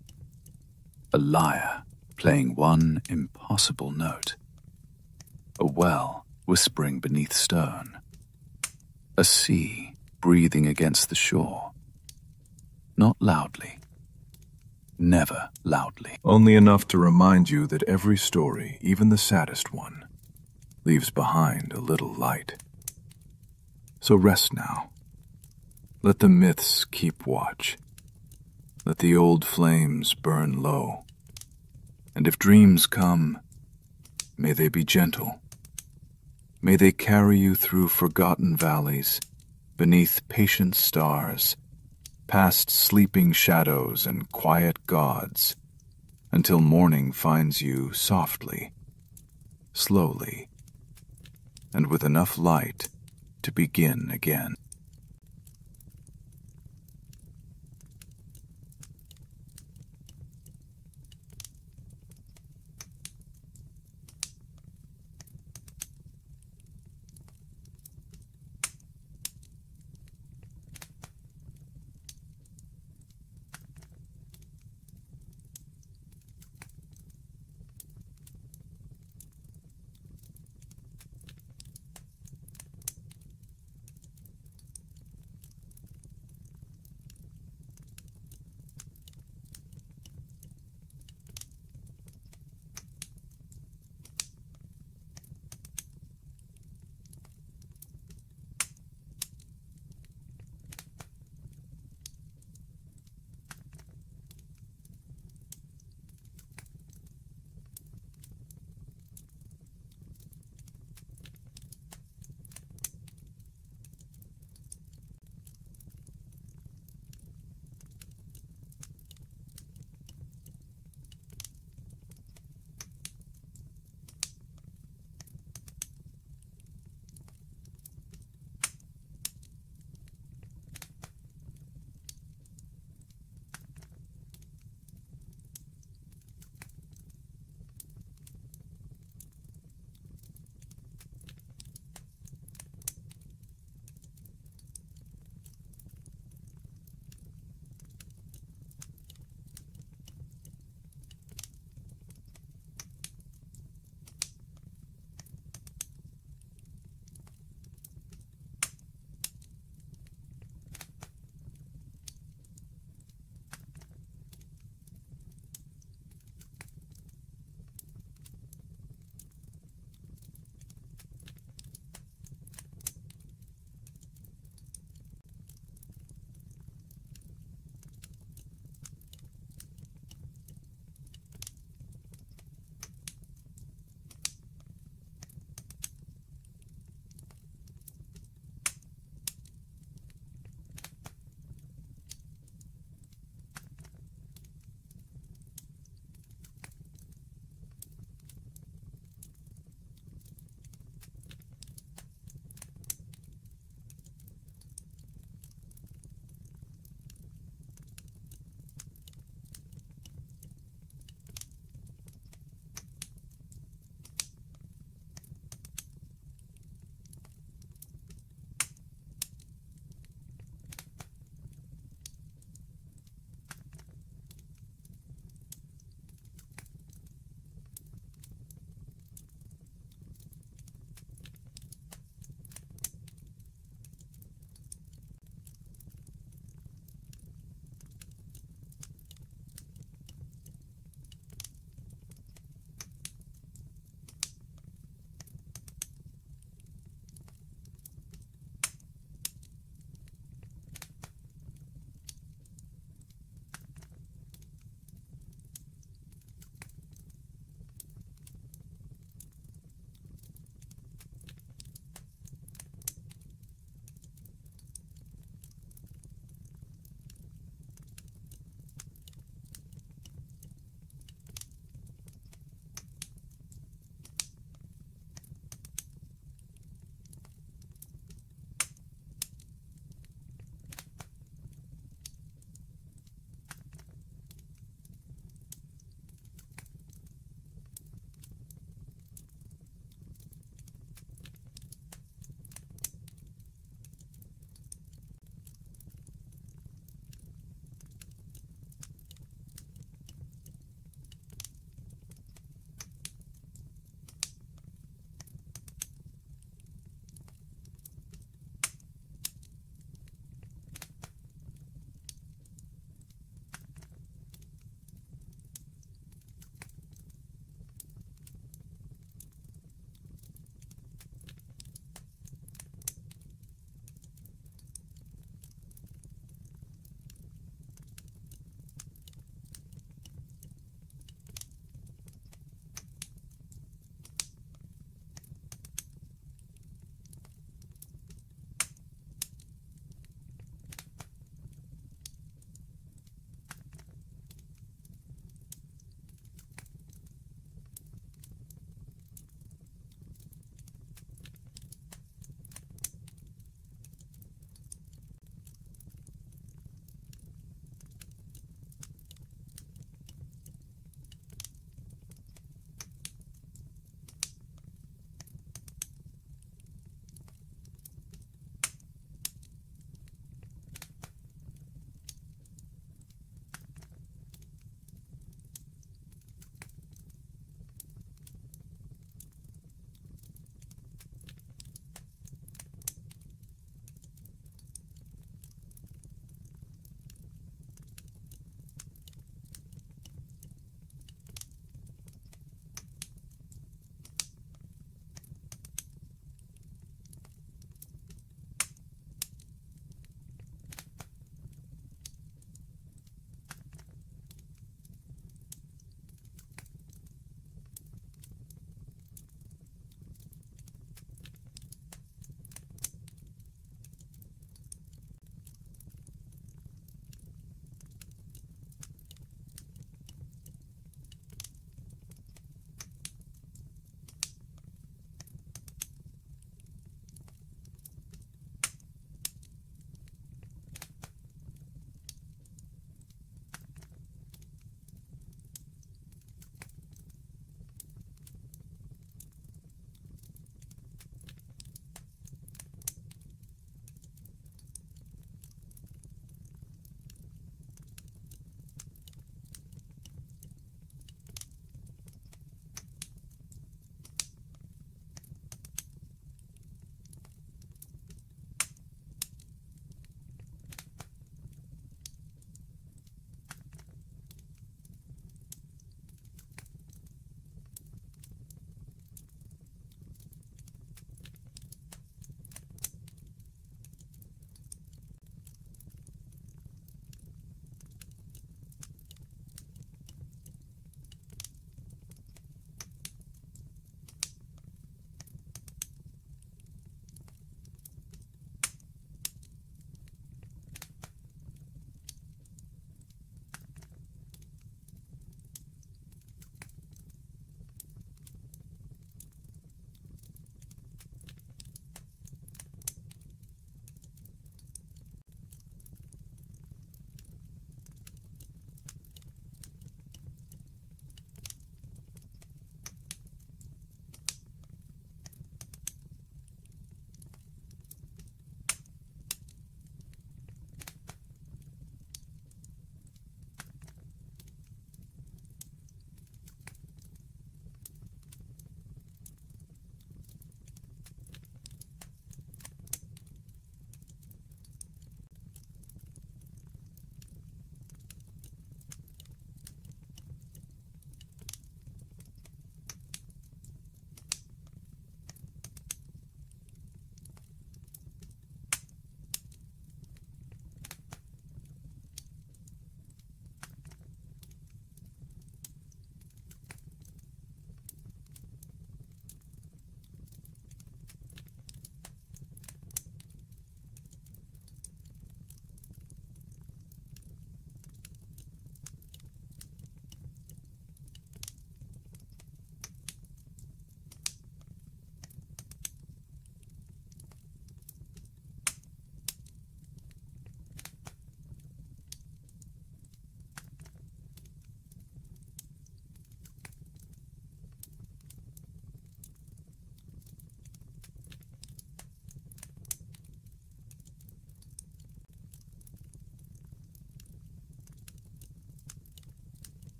A lyre playing one impossible note. A well whispering beneath stone. A sea breathing against the shore. Not loudly. Never loudly. Only enough to remind you that every story, even the saddest one, leaves behind a little light. So rest now. Let the myths keep watch. Let the old flames burn low. And if dreams come, may they be gentle. May they carry you through forgotten valleys, beneath patient stars, past sleeping shadows and quiet gods, until morning finds you softly, slowly, and with enough light to begin again.